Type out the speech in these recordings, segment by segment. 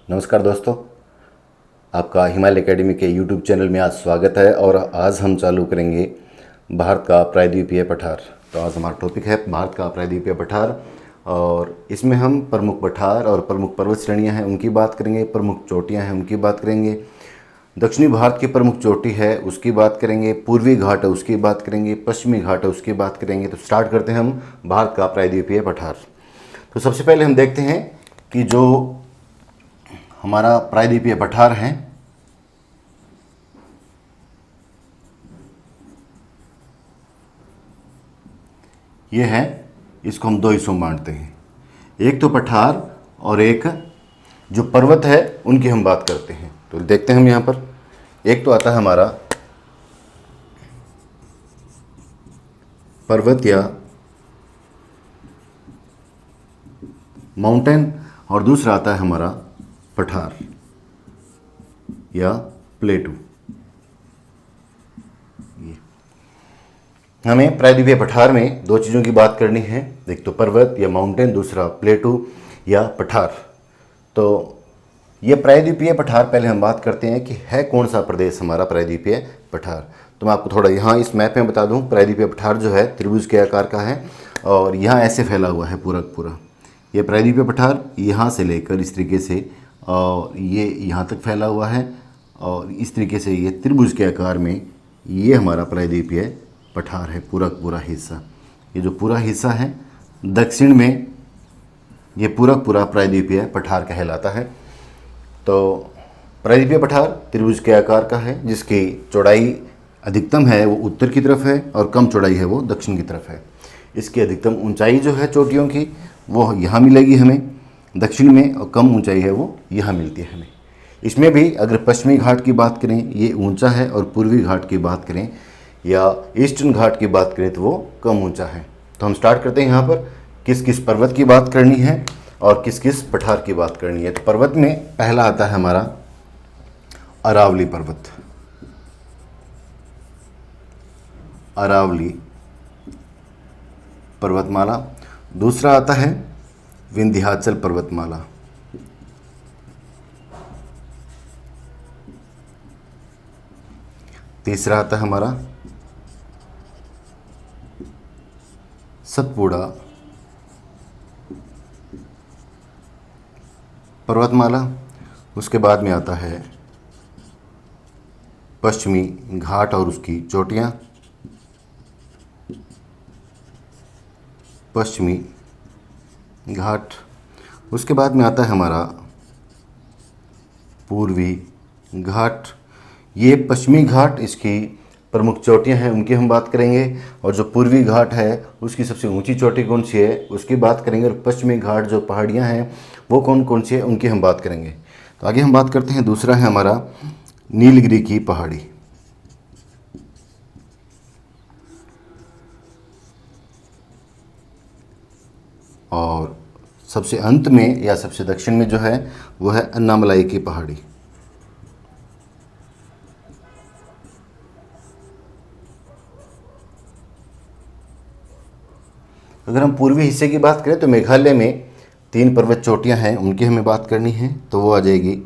नमस्कार दोस्तों, आपका हिमालय एकेडमी के यूट्यूब चैनल में आज स्वागत है। और आज हम चालू करेंगे भारत का प्रायद्वीपीय पठार। तो आज हमारा टॉपिक है भारत का प्रायद्वीपीय पठार, और इसमें हम प्रमुख पठार और प्रमुख पर्वत श्रेणियां हैं उनकी बात करेंगे, प्रमुख चोटियां हैं उनकी बात करेंगे, दक्षिणी भारत की प्रमुख चोटी है उसकी बात करेंगे, पूर्वी घाट है उसकी बात करेंगे, पश्चिमी घाट है उसकी बात करेंगे। तो स्टार्ट करते हैं हम भारत का प्रायद्वीपीय पठार। तो सबसे पहले हम देखते हैं कि जो हमारा प्रायद्वीपीय पठार है ये है, इसको हम दो हिस्सों में बांटते हैं। एक तो पठार और एक जो पर्वत है उनकी हम बात करते हैं। तो देखते हैं हम यहाँ पर, एक तो आता है हमारा पर्वत या माउंटेन, और दूसरा आता है हमारा पठार या प्लेटू। हमें प्रायद्वीपीय पठार में दो चीज़ों की बात करनी है, एक तो पर्वत या माउंटेन, दूसरा प्लेटू या पठार। तो ये प्रायद्वीपीय पठार पहले हम बात करते हैं कि है कौन सा प्रदेश हमारा प्रायद्वीपीय पठार। तो मैं आपको थोड़ा यहाँ इस मैप में बता दूँ, प्रायद्वीपीय पठार जो है त्रिभुज के आकार का है और यहाँ ऐसे फैला हुआ है पूरा पूरा। ये प्रायद्वीपीय पठार यहाँ से लेकर इस तरीके से और ये यहाँ तक फैला हुआ है, और इस तरीके से ये त्रिभुज के आकार में ये हमारा प्रायद्वीपीय पठार है पूरा पूरा हिस्सा। ये जो पूरा हिस्सा है दक्षिण में, ये पूरा पूरा प्रायद्वीपीय पठार कहलाता है। तो प्रायद्वीपीय पठार त्रिभुज के आकार का है, जिसकी चौड़ाई अधिकतम है वो उत्तर की तरफ है और कम चौड़ाई है वो दक्षिण की तरफ है। इसकी अधिकतम ऊंचाई जो है चोटियों की वो यहाँ मिलेगी हमें दक्षिण में, और कम ऊंचाई है वो यहाँ मिलती है हमें। इसमें भी अगर पश्चिमी घाट की बात करें ये ऊंचा है, और पूर्वी घाट की बात करें या ईस्टर्न घाट की बात करें तो वो कम ऊंचा है। तो हम स्टार्ट करते हैं यहाँ पर किस किस पर्वत की बात करनी है और किस किस पठार की बात करनी है। तो पर्वत में पहला आता है हमारा अरावली पर्वत, अरावली पर्वतमाला। दूसरा आता है विंध्याचल पर्वतमाला, तीसरा आता है हमारा सतपुड़ा पर्वतमाला। उसके बाद में आता है पश्चिमी घाट और उसकी चोटियाँ, पश्चिमी घाट। उसके बाद में आता है हमारा पूर्वी घाट। ये पश्चिमी घाट इसकी प्रमुख चोटियां हैं उनकी हम बात करेंगे, और जो पूर्वी घाट है उसकी सबसे ऊंची चोटी कौन सी है उसकी बात करेंगे, और पश्चिमी घाट जो पहाड़ियां हैं वो कौन कौन सी है उनकी हम बात करेंगे। तो आगे हम बात करते हैं, दूसरा है हमारा नीलगिरी की पहाड़ी। और सबसे अंत में या सबसे दक्षिण में जो है वो है अन्नामलाई की पहाड़ी। अगर हम पूर्वी हिस्से की बात करें तो मेघालय में तीन पर्वत चोटियां हैं उनकी हमें बात करनी है। तो वो आ जाएगी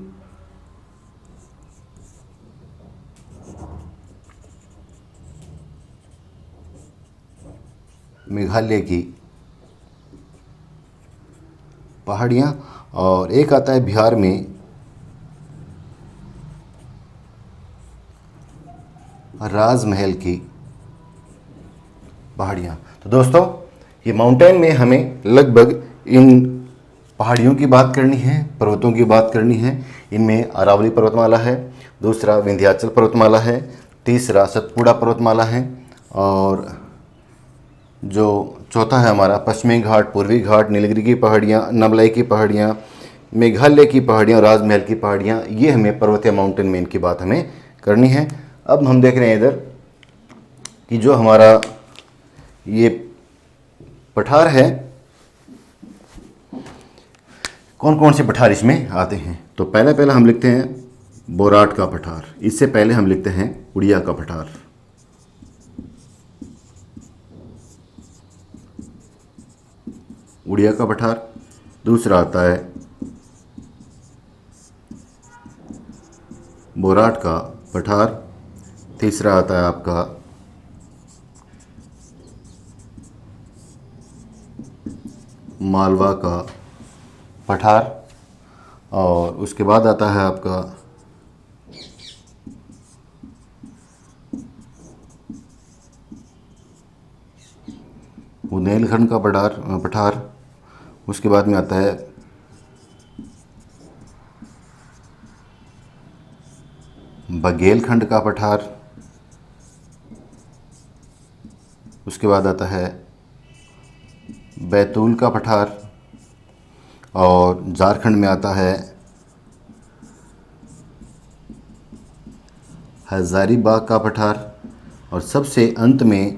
मेघालय की पहाड़ियाँ, और एक आता है बिहार में राजमहल की पहाड़ियाँ। तो दोस्तों ये माउंटेन में हमें लगभग इन पहाड़ियों की बात करनी है, पर्वतों की बात करनी है। इनमें अरावली पर्वतमाला है, दूसरा विंध्याचल पर्वतमाला है, तीसरा सतपुड़ा पर्वतमाला है, और जो चौथा है हमारा पश्चिमी घाट, पूर्वी घाट, नीलगिरी की पहाड़ियाँ, अन्नामलाई की पहाड़ियाँ, मेघालय की पहाड़ियाँ, राजमहल की पहाड़ियाँ। ये हमें पर्वतीय माउंटेन में इनकी बात हमें करनी है। अब हम देख रहे हैं इधर कि जो हमारा ये पठार है कौन कौन से पठार इसमें आते हैं। तो पहला हम लिखते हैं बोराट का पठार, इससे पहले हम लिखते हैं उड़िया का पठार, उड़िया का पठार। दूसरा आता है बोराट का पठार, तीसरा आता है आपका मालवा का पठार, और उसके बाद आता है आपका बुंदेलखंड का पठार, उसके बाद में आता है बघेलखंड का पठार, उसके बाद आता है बैतूल का पठार, और झारखंड में आता है हजारीबाग का पठार, और सबसे अंत में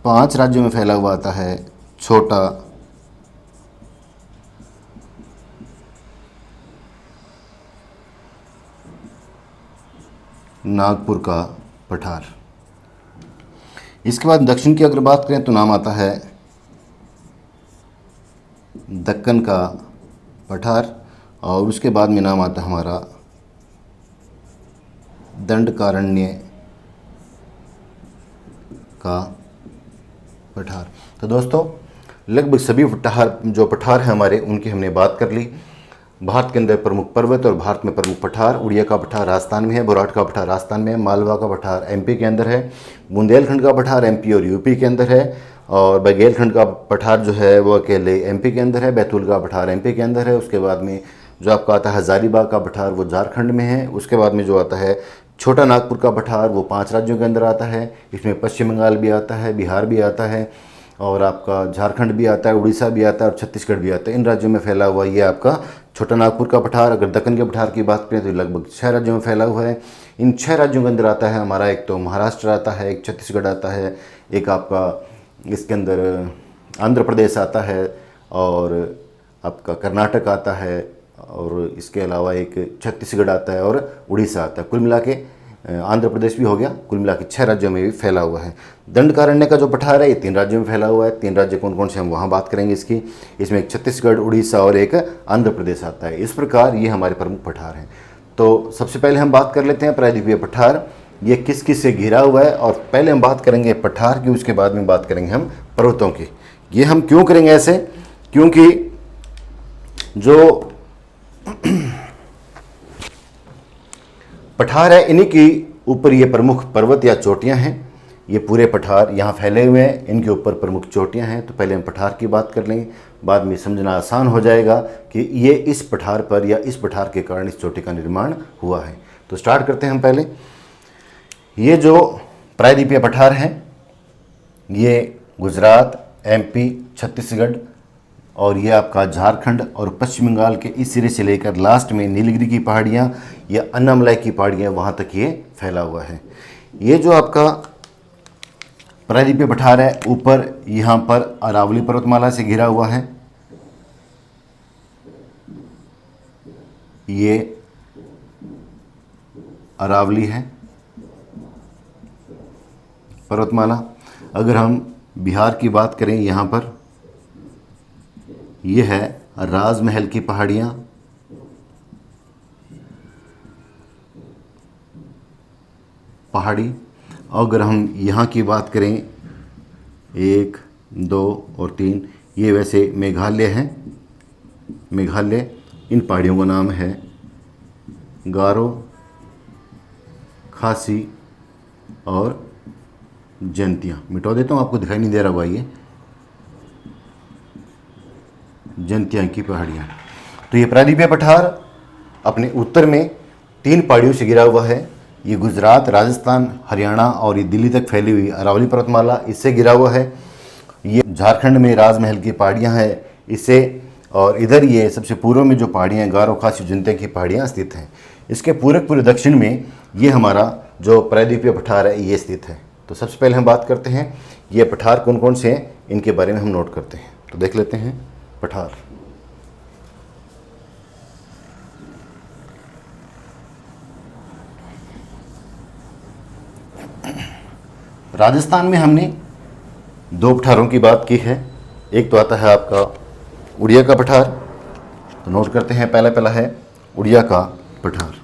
5 राज्यों में फैला हुआ आता है छोटा नागपुर का पठार। इसके बाद दक्षिण की अगर बात करें तो नाम आता है दक्कन का पठार, और उसके बाद में नाम आता है हमारा दंडकारण्य का पठार। तो दोस्तों लगभग सभी पठार हैं हमारे, उनकी हमने बात कर ली। भारत के अंदर प्रमुख पर्वत और भारत में प्रमुख पठार, उड़िया का पठार राजस्थान में है, बोराट का पठार राजस्थान में है, मालवा का पठार एमपी के अंदर है, बुंदेलखंड का पठार एमपी और यूपी के अंदर है, और बघेलखंड का पठार जो है वो अकेले एमपी के अंदर है, बैतूल का पठार एमपी के अंदर है। उसके बाद में जो आपका आता है हजारीबाग का पठार वो झारखंड में है। उसके बाद में जो आता है छोटा नागपुर का पठार वो 5 राज्यों के अंदर आता है। इसमें पश्चिम बंगाल भी आता है, बिहार भी आता है, और आपका झारखंड भी आता है, उड़ीसा भी आता है, और छत्तीसगढ़ भी आता है। इन राज्यों में फैला हुआ ये आपका छोटा नागपुर का पठार। अगर दक्कन के पठार की बात करें तो लगभग 6 राज्यों में फैला हुआ है। इन 6 राज्यों के अंदर आता है हमारा, एक तो महाराष्ट्र आता है, एक छत्तीसगढ़ आता है, एक आपका इसके अंदर आंध्र प्रदेश आता है, और आपका कर्नाटक आता है, और इसके अलावा एक छत्तीसगढ़ आता है, और उड़ीसा आता है। कुल मिला के आंध्र प्रदेश भी हो गया। कुल मिला के 6 राज्यों में भी फैला हुआ है। दंडकारण्य का जो पठार है ये 3 राज्यों में फैला हुआ है। 3 राज्य कौन कौन से हम वहाँ बात करेंगे इसकी। इसमें एक छत्तीसगढ़, उड़ीसा और एक आंध्र प्रदेश आता है। इस प्रकार ये हमारे प्रमुख पठार हैं। तो सबसे पहले हम बात कर लेते हैं प्रायद्वीपीय पठार, ये किस किस से घिरा हुआ है। और पहले हम बात करेंगे पठार की, उसके बाद में बात करेंगे हम पर्वतों की। ये हम क्यों करेंगे ऐसे, क्योंकि जो पठार है इन्हीं की ऊपर ये प्रमुख पर्वत या चोटियां हैं। ये पूरे पठार यहाँ फैले हुए हैं, इनके ऊपर प्रमुख चोटियां हैं। तो पहले हम पठार की बात कर लेंगे, बाद में समझना आसान हो जाएगा कि ये इस पठार पर या इस पठार के कारण इस चोटी का निर्माण हुआ है। तो स्टार्ट करते हैं हम पहले। ये जो प्रायद्वीपीय पठार हैं ये गुजरात, एमपी, छत्तीसगढ़ और ये आपका झारखंड और पश्चिम बंगाल के इस सिरे से लेकर लास्ट में नीलगिरी की पहाड़ियाँ या अन्नामलाई की पहाड़ियाँ वहाँ तक ये फैला हुआ है। ये जो आपका प्रायद्वीपीय पठार है ऊपर यहाँ पर अरावली पर्वतमाला से घिरा हुआ है। ये अरावली है पर्वतमाला। अगर हम बिहार की बात करें यहाँ पर ये है राजमहल की पहाड़ियाँ, अगर हम यहाँ की बात करें 1, 2 और 3, ये वैसे मेघालय है। मेघालय, इन पहाड़ियों का नाम है गारो, खासी और जयंतिया। मिटा देता हूँ, आपको दिखाई नहीं दे रहा होगा, ये जयंतिया की पहाड़ियाँ। तो ये प्रायद्वीपीय पठार अपने उत्तर में 3 पहाड़ियों से घिरा हुआ है। ये गुजरात, राजस्थान, हरियाणा और ये दिल्ली तक फैली हुई अरावली पर्वतमाला इससे घिरा हुआ है। ये झारखंड में राजमहल की पहाड़ियाँ हैं इससे, और इधर ये सबसे पूर्व में जो पहाड़ियाँ हैं गारो, खासी, जयंतिया की पहाड़ियाँ स्थित हैं। इसके पूरे दक्षिण में ये हमारा जो प्रायद्वीपीय पठार है ये स्थित है। तो सबसे पहले हम बात करते हैं ये पठार कौन कौन से हैं, इनके बारे में हम नोट करते हैं। तो देख लेते हैं पठार। राजस्थान में हमने 2 पठारों की बात की है। एक तो आता है आपका उड़िया का पठार। तो नोट करते हैं, पहला है उड़िया का पठार।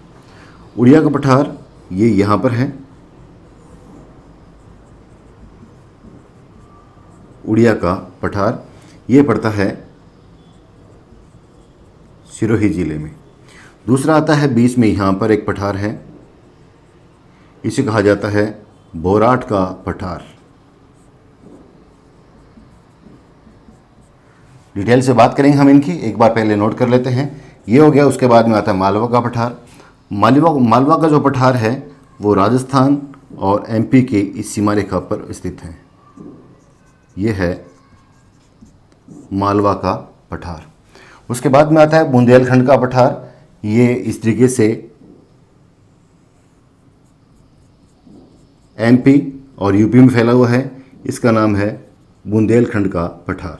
उड़िया का पठार ये यहाँ पर है, उड़िया का पठार ये पड़ता है सिरोही जिले में। दूसरा आता है बीच में, यहाँ पर एक पठार है, इसे कहा जाता है बोराट का पठार। डिटेल से बात करेंगे हम इनकी, एक बार पहले नोट कर लेते हैं। ये हो गया। उसके बाद में आता है मालवा का पठार। मालवा का जो पठार है वो राजस्थान और एमपी के इस सीमा रेखा पर स्थित है। ये है मालवा का पठार। उसके बाद में आता है बुंदेलखंड का पठार। ये इस तरीके से एमपी और यूपी में फैला हुआ है, इसका नाम है बुंदेलखंड का पठार।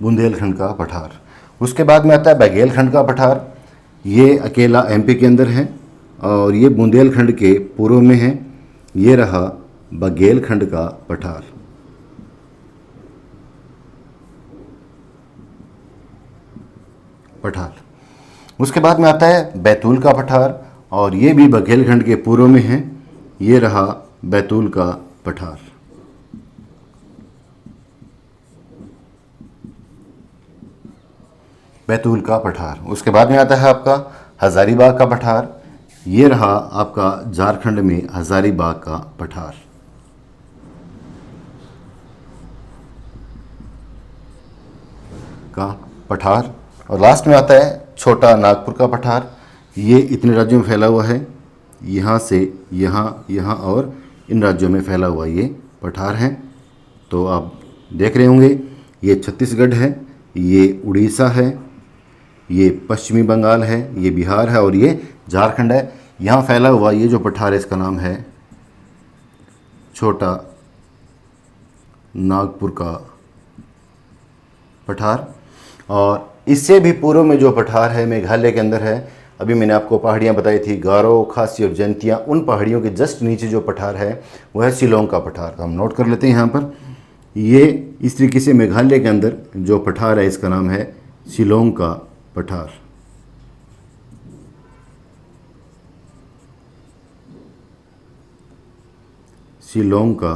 बुंदेलखंड का पठार। उसके बाद में आता है बघेलखंड का पठार। ये अकेला एमपी के अंदर है और ये बुंदेलखंड के पूर्व में है। ये रहा बघेलखंड का पठार। उसके बाद में आता है बैतूल का पठार और ये भी बघेलखंड के पूर्व में है। ये रहा बैतूल का पठार। बैतूल का पठार। उसके बाद में आता है आपका हजारीबाग का पठार। ये रहा आपका झारखंड में हजारीबाग का पठार। और लास्ट में आता है छोटा नागपुर का पठार। ये इतने राज्यों में फैला हुआ है, यहाँ से यहाँ, यहाँ और इन राज्यों में फैला हुआ ये पठार है। तो आप देख रहे होंगे ये छत्तीसगढ़ है, ये उड़ीसा है, ये पश्चिमी बंगाल है, ये बिहार है और ये झारखंड है। यहाँ फैला हुआ ये जो पठार है इसका नाम है छोटा नागपुर का पठार। और इससे भी पूर्व में जो पठार है मेघालय के अंदर है। अभी मैंने आपको पहाड़ियाँ बताई थी, गारो, खासी और जयंतियाँ। उन पहाड़ियों के जस्ट नीचे जो पठार है वो है शिलोंग का पठार। हम नोट कर लेते हैं यहाँ पर। ये इस तरीके से मेघालय के अंदर जो पठार है इसका नाम है शिलोंग का पठार। शिलोंग का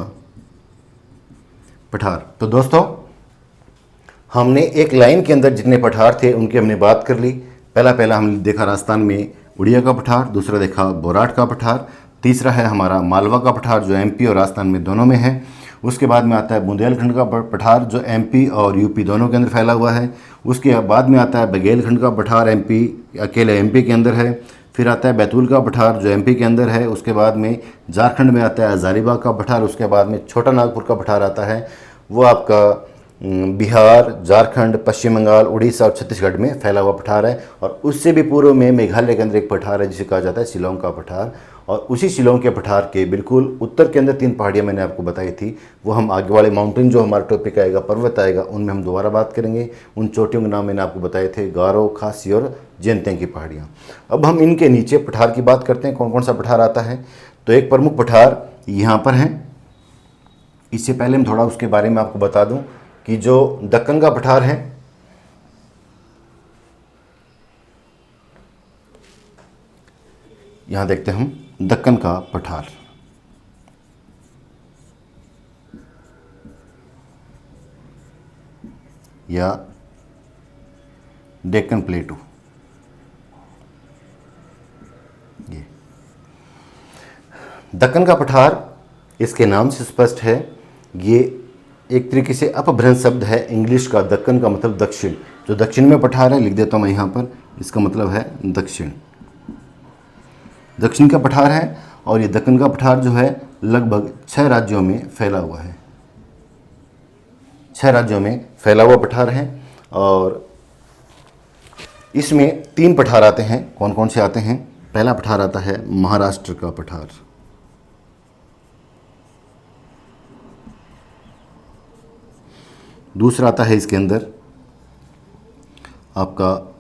पठार। तो दोस्तों हमने एक लाइन के अंदर जितने पठार थे उनकी हमने बात कर ली। पहला हमने देखा राजस्थान में उड़िया का पठार, दूसरा देखा बोराट का पठार, तीसरा है हमारा मालवा का पठार जो एमपी और राजस्थान में दोनों में है। उसके बाद में आता है बुंदेलखंड का पठार जो एमपी और यूपी दोनों के अंदर फैला हुआ है। उसके बाद में आता है बघेलखंड का पठार, एमपी अकेले एमपी के अंदर है। फिर आता है बैतूल का पठार जो एमपी के अंदर है। उसके बाद में झारखंड में आता है हजारीबाग का पठार। उसके बाद में छोटा नागपुर का पठार आता है, वो आपका बिहार, झारखंड, पश्चिम बंगाल, उड़ीसा और छत्तीसगढ़ में फैला हुआ पठार है। और उससे भी पूर्व में मेघालय के अंदर एक पठार है जिसे कहा जाता है शिलोंग का पठार। और उसी शिलोंग के पठार के बिल्कुल उत्तर के अंदर 3 पहाड़ियाँ मैंने आपको बताई थी। वो हम आगे वाले माउंटेन जो हमारा टॉपिक आएगा, पर्वत आएगा, उनमें हम दोबारा बात करेंगे। उन चोटियों के नाम मैंने आपको बताए थे, गारो, खासी और जयंतिया की पहाड़ियाँ। अब हम इनके नीचे पठार की बात करते हैं, कौन कौन सा पठार आता है। तो एक प्रमुख पठार यहाँ पर है। इससे पहले मैं थोड़ा उसके बारे में आपको बता दूं कि जो दक्कन का पठार है, यहां देखते हैं हम दक्कन का पठार। या डेक्कन प्लेटू। ये दक्कन का पठार इसके नाम से स्पष्ट है। ये एक तरीके से अपभ्रंश शब्द है इंग्लिश का। दक्कन का मतलब दक्षिण, जो दक्षिण में पठार है, लिख देता हूँ मैं यहाँ पर, इसका मतलब है दक्षिण। दक्षिण का पठार है और ये दक्कन का पठार जो है लगभग 6 राज्यों में फैला हुआ है। 6 राज्यों में फैला हुआ पठार है। और इसमें 3 पठार आते हैं। कौन कौन से आते हैं? पहला पठार आता है महाराष्ट्र का पठार। दूसरा आता है इसके अंदर आपका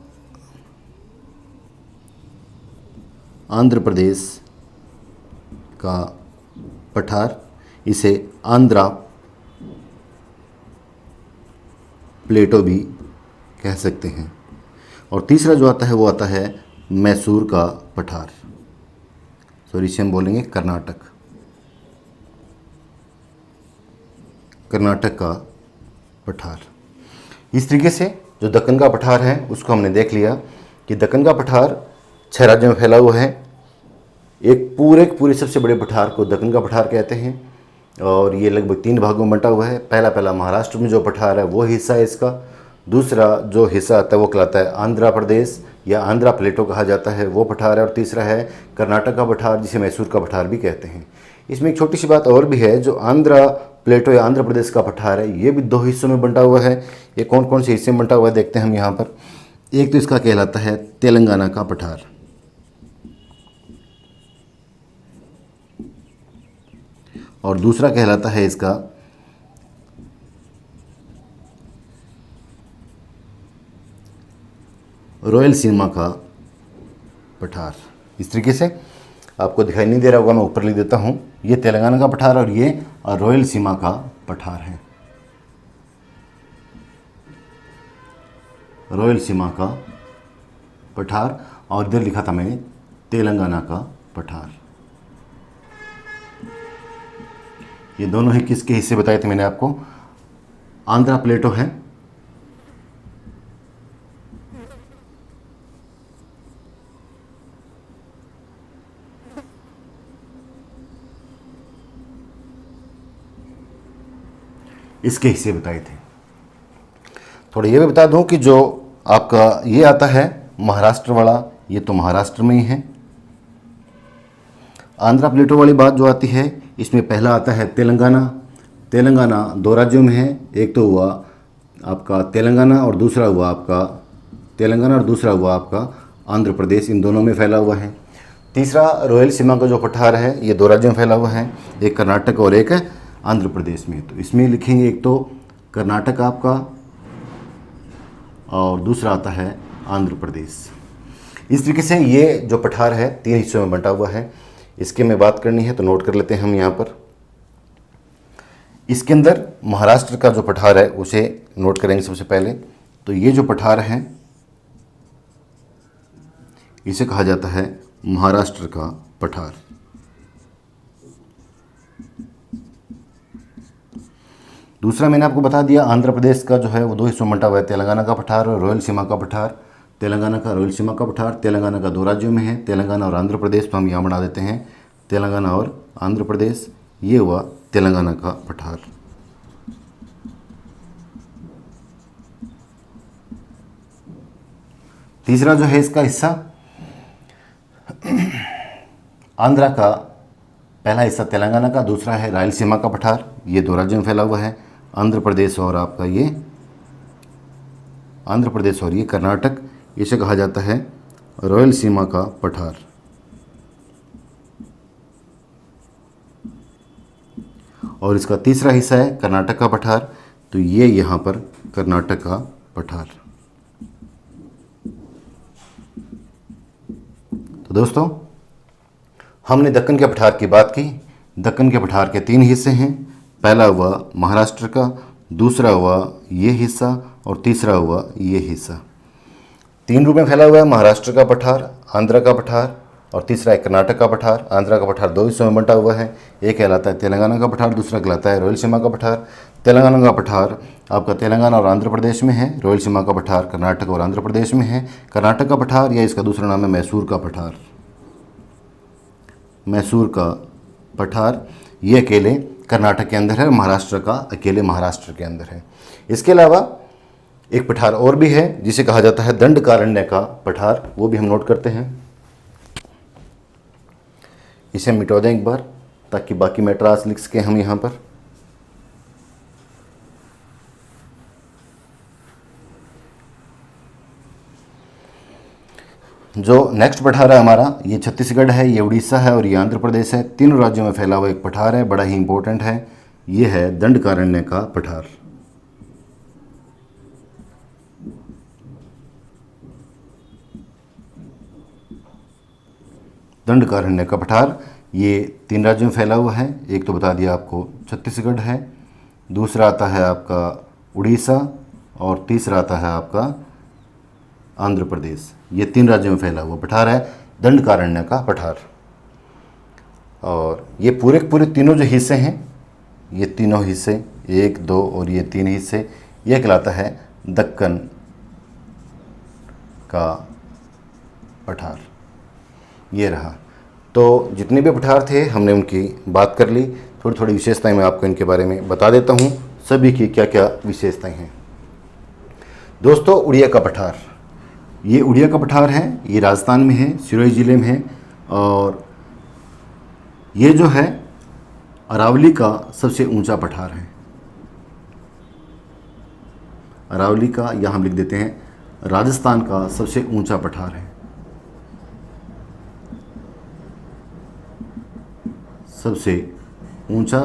आंध्र प्रदेश का पठार, इसे आंध्रा प्लेटो भी कह सकते हैं। और तीसरा जो आता है वो आता है मैसूर का पठार, सॉरी इसे हम बोलेंगे कर्नाटक, कर्नाटक का पठार। इस तरीके से जो दक्कन का पठार है उसको हमने देख लिया कि दक्कन का पठार 6 राज्यों में फैला हुआ है। एक पूरे सबसे बड़े पठार को दक्कन का पठार कहते हैं और ये लगभग 3 भागों में बंटा हुआ है। पहला महाराष्ट्र में जो पठार है वो हिस्सा है इसका। दूसरा जो हिस्सा आता है वो कहलाता है आंध्र प्रदेश या आंध्रा प्लेटो कहा जाता है, वो पठार है। और तीसरा है कर्नाटक का पठार जिसे मैसूर का पठार भी कहते हैं। इसमें एक छोटी सी बात और भी है, जो आंध्रा प्लेटो या आंध्र प्रदेश का पठार है ये भी 2 हिस्सों में बंटा हुआ है। ये कौन कौन से हिस्से में बंटा हुआ है देखते हैं हम यहाँ पर। एक तो इसका कहलाता है तेलंगाना का पठार, और दूसरा कहलाता है इसका रॉयल सीमा का पठार। इस तरीके से आपको दिखाई नहीं दे रहा होगा, मैं ऊपर लिख देता हूँ। ये तेलंगाना का पठार और ये रॉयल सीमा का पठार है, रॉयल सीमा का पठार। और इधर लिखा था मैंने तेलंगाना का पठार। ये दोनों ही किसके हिस्से बताए थे मैंने आपको, आंध्रा प्लेटो है इसके हिस्से बताए थे। थोड़ा ये भी बता दूं कि जो आपका ये आता है महाराष्ट्र वाला, ये तो महाराष्ट्र में ही है। आंध्रा प्लेटो वाली बात जो आती है इसमें पहला आता है तेलंगाना। तेलंगाना 2 राज्यों में है, एक तो हुआ आपका तेलंगाना और दूसरा हुआ आपका आंध्र प्रदेश, इन दोनों में फैला हुआ है। तीसरा रॉयल सीमा का जो पठार है ये 2 राज्यों में फैला हुआ है, एक कर्नाटक और एक आंध्र प्रदेश में। तो इसमें लिखेंगे एक तो कर्नाटक आपका और दूसरा आता है आंध्र प्रदेश। इस तरीके से ये जो पठार है 3 हिस्सों में बंटा हुआ है। इसके में बात करनी है तो नोट कर लेते हैं हम यहाँ पर। इसके अंदर महाराष्ट्र का जो पठार है उसे नोट करेंगे सबसे पहले। तो ये जो पठार है इसे कहा जाता है महाराष्ट्र का पठार। दूसरा मैंने आपको बता दिया आंध्र प्रदेश का जो है वो 2 हिस्सों में बंटा हुआ है, तेलंगाना का पठार और रॉयल सीमा का पठार। तेलंगाना का रॉयल सीमा का पठार तेलंगाना का 2 राज्यों में है, तेलंगाना और आंध्र प्रदेश। तो हम यहाँ बना देते हैं तेलंगाना और आंध्र प्रदेश। ये हुआ तेलंगाना का पठार। तीसरा जो है इसका हिस्सा आंध्रा का, पहला हिस्सा तेलंगाना का, दूसरा है रायलसीमा का पठार। ये 2 राज्यों में फैला हुआ है, आंध्र प्रदेश और आपका ये आंध्र प्रदेश और ये कर्नाटक। इसे कहा जाता है रॉयल सीमा का पठार। और इसका तीसरा हिस्सा है कर्नाटक का पठार। तो ये यहाँ पर कर्नाटक का पठार। तो दोस्तों हमने दक्कन के पठार की बात की। दक्कन के पठार के 3 हिस्से हैं, पहला हुआ महाराष्ट्र का, दूसरा हुआ ये हिस्सा और तीसरा हुआ ये हिस्सा। 3 रूप में फैला हुआ है, महाराष्ट्र का पठार, आंध्र का पठार और तीसरा है कर्नाटक का पठार। आंध्र का पठार 2 हिस्सों में बंटा हुआ है, एक कहलाता है तेलंगाना का पठार, दूसरा कहलाता है रॉयल सीमा का पठार। तेलंगाना का पठार आपका तेलंगाना और आंध्र प्रदेश में है, रॉयल सीमा का पठार कर्नाटक और आंध्र प्रदेश में है। कर्नाटक का पठार या इसका दूसरा नाम है मैसूर का पठार। मैसूर का पठार ये अकेले कर्नाटक के अंदर है, महाराष्ट्र का अकेले महाराष्ट्र के अंदर है। इसके अलावा एक पठार और भी है जिसे कहा जाता है दंडकारण्य का पठार, वो भी हम नोट करते हैं। इसे मिटा दें एक बार ताकि बाकी मैट्रास लिख सकें हम यहाँ पर। जो नेक्स्ट पठार है हमारा, ये छत्तीसगढ़ है, ये उड़ीसा है और ये आंध्र प्रदेश है। 3 राज्यों में फैला हुआ एक पठार है, बड़ा ही इंपॉर्टेंट है। ये है दंडकारण्य का पठार। दंडकारण्य का पठार ये 3 राज्यों में फैला हुआ है। एक तो बता दिया आपको छत्तीसगढ़ है, दूसरा आता है आपका उड़ीसा और तीसरा आता है आपका आंध्र प्रदेश। ये 3 राज्यों में फैला हुआ पठार है दंडकारण्य का पठार। और ये पूरे के पूरे तीनों जो हिस्से हैं, ये तीनों हिस्से 1, 2 और ये 3 हिस्से, ये कहलाता है दक्कन का पठार। ये रहा। तो जितने भी पठार थे हमने उनकी बात कर ली। थोड़ी थोड़ी विशेषताएं मैं आपको इनके बारे में बता देता हूँ, सभी की क्या क्या विशेषताएं हैं। दोस्तों, उड़िया का पठार, ये उड़िया का पठार है, ये राजस्थान में है, सिरोही ज़िले में है। और ये जो है अरावली का सबसे ऊंचा पठार है। अरावली का, यहाँ हम लिख देते हैं, राजस्थान का सबसे ऊंचा पठार है। सबसे ऊंचा,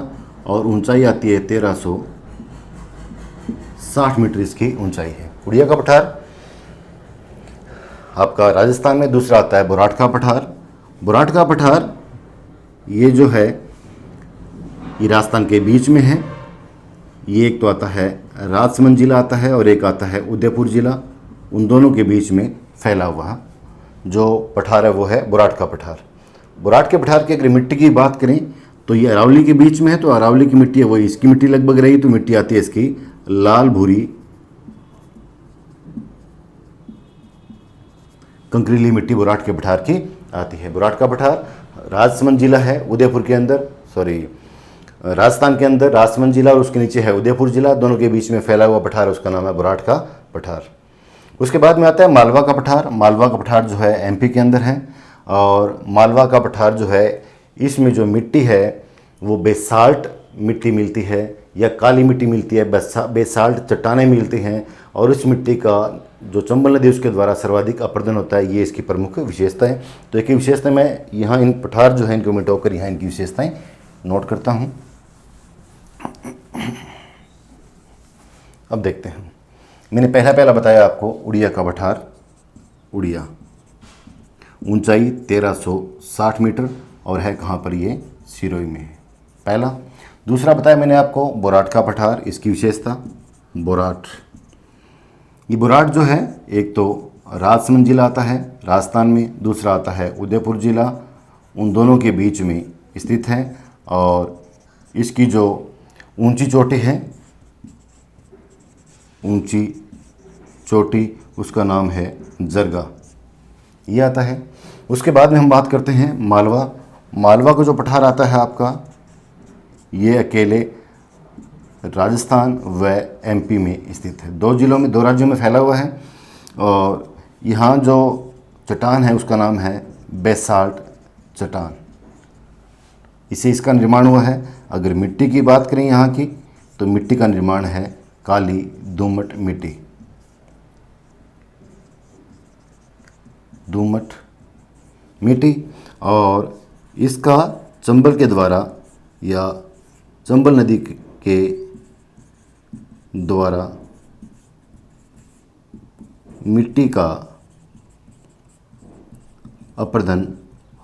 और ऊंचाई आती है 1360 मीटर इसकी ऊंचाई है। उड़िया का पठार आपका राजस्थान में। दूसरा आता है बोराट का पठार। बोराट का पठार ये जो है ये राजस्थान के बीच में है। ये एक तो आता है राजसमंद जिला आता है और एक आता है उदयपुर जिला। उन दोनों के बीच में फैला हुआ जो पठार है वो है बोराट का पठार। बोराट के पठार की अगर मिट्टी की बात करें तो ये अरावली के बीच में है। तो अरावली की मिट्टी है वो इसकी मिट्टी लगभग रही, तो मिट्टी आती है इसकी लाल भूरी कंकरीली मिट्टी बोराट के पठार की आती है। बोराट का पठार राजसमंद जिला है उदयपुर के अंदर, राजस्थान के अंदर राजसमंद जिला और उसके नीचे है उदयपुर जिला, दोनों के बीच में फैला हुआ पठार, उसका नाम है बोराट का पठार। उसके बाद में आता है मालवा का पठार। मालवा का पठार जो है एमपी के अंदर है। और मालवा का पठार जो है इसमें जो मिट्टी है वो बेसाल्ट मिट्टी मिलती है या काली मिट्टी मिलती है, बेसाल्ट चट्टानें मिलती हैं। और इस मिट्टी का जो चंबल नदी उसके द्वारा सर्वाधिक अपरदन होता है, ये इसकी प्रमुख विशेषता है। तो एक विशेषता मैं यहाँ इन पठार जो है इनको मिटाकर यहाँ इनकी विशेषताएं नोट करता हूँ। अब देखते हैं, मैंने पहला बताया आपको उड़िया का पठार। उड़िया ऊंचाई 1360 मीटर और है कहाँ पर, ये सिरोही में है, पहला। दूसरा बताया मैंने आपको बोराट का पठार, इसकी विशेषता बोराट। ये बोराट जो है एक तो राजसमंद जिला आता है राजस्थान में, दूसरा आता है उदयपुर जिला, उन दोनों के बीच में स्थित है। और इसकी जो ऊंची चोटी है, ऊंची चोटी, उसका नाम है जरगा, ये आता है। उसके बाद में हम बात करते हैं मालवा। मालवा का जो पठार आता है आपका, ये अकेले राजस्थान व एमपी में स्थित है, 2 जिलों में, 2 राज्यों में फैला हुआ है। और यहाँ जो चट्टान है उसका नाम है बेसाल्ट चट्टान, इसे इसका निर्माण हुआ है। अगर मिट्टी की बात करें यहाँ की, तो मिट्टी का निर्माण है काली दोमट मिट्टी, दोमट मिट्टी। और इसका चंबल के द्वारा या चंबल नदी के द्वारा मिट्टी का अपरदन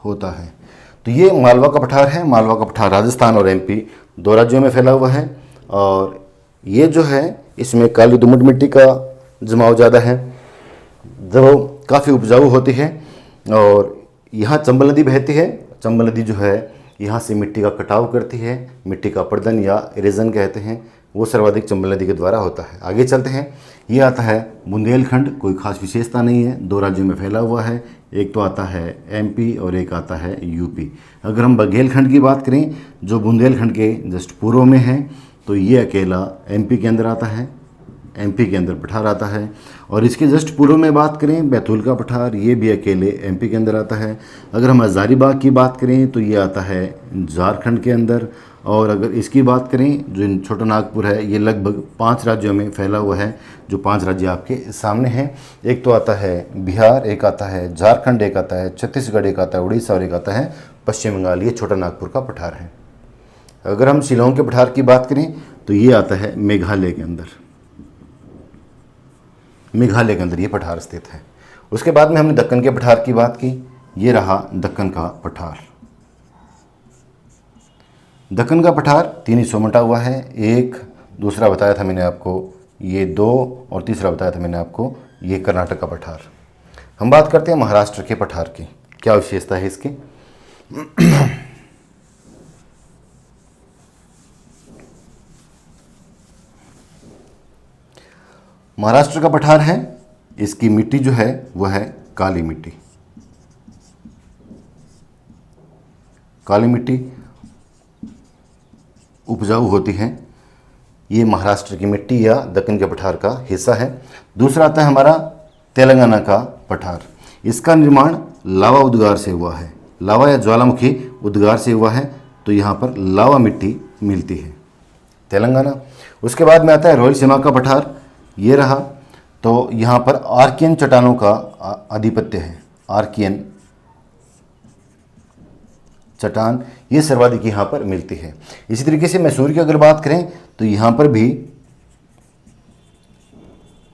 होता है। तो ये मालवा का पठार है। मालवा का पठार राजस्थान और एमपी 2 राज्यों में फैला हुआ है। और ये जो है इसमें काली दोमट मिट्टी का जमाव ज़्यादा है, जो काफ़ी उपजाऊ होती है। और यहाँ चंबल नदी बहती है। चंबल नदी जो है यहाँ से मिट्टी का कटाव करती है, मिट्टी का अपरदन या इरेजन कहते हैं, वो सर्वाधिक चंबल नदी के द्वारा होता है। आगे चलते हैं, ये आता है बुंदेलखंड। कोई खास विशेषता नहीं है, 2 राज्यों में फैला हुआ है, एक तो आता है एमपी और एक आता है यूपी। अगर हम बघेलखंड की बात करें जो बुंदेलखंड के जस्ट पूर्व में है, तो ये अकेला एमपी के अंदर आता है, एमपी के अंदर पठार आता है। और इसके जस्ट पूर्व में बात करें बैतूल का पठार, ये भी अकेले एमपी के अंदर आता है। अगर हम हजारीबाग की बात करें तो ये आता है झारखंड के अंदर। और अगर इसकी बात करें जो छोटा नागपुर है, ये लगभग 5 राज्यों में फैला हुआ है, जो 5 राज्य आपके सामने हैं। एक तो आता है बिहार, एक आता है झारखंड, एक आता है छत्तीसगढ़, एक आता है उड़ीसा और एक आता है पश्चिम बंगाल। ये छोटा नागपुर का पठार है। अगर हम शिलांग के पठार की बात करें तो ये आता है मेघालय के अंदर, मेघालय के अंदर ये पठार स्थित है। उसके बाद में हमने दक्कन के पठार की बात की, ये रहा दक्कन का पठार। दक्कन का पठार 3 हिस्सों में बटा हुआ है। एक दूसरा बताया था मैंने आपको ये 2, और तीसरा बताया था मैंने आपको ये कर्नाटक का पठार। हम बात करते हैं महाराष्ट्र के पठार की, क्या विशेषता है इसकी। महाराष्ट्र का पठार है, इसकी मिट्टी जो है वह है काली मिट्टी। काली मिट्टी उपजाऊ होती है। ये महाराष्ट्र की मिट्टी या दक्कन के पठार का हिस्सा है। दूसरा आता है हमारा तेलंगाना का पठार। इसका निर्माण लावा उद्गार से हुआ है, लावा या ज्वालामुखी उद्गार से हुआ है, तो यहाँ पर लावा मिट्टी मिलती है तेलंगाना। उसके बाद में आता है रायलसीमा का पठार, ये रहा। तो यहाँ पर आर्कियन चट्टानों का आधिपत्य है। आर्कियन चट्टान ये सर्वाधिक यहाँ पर मिलती है। इसी तरीके से मैसूर की अगर बात करें तो यहाँ पर भी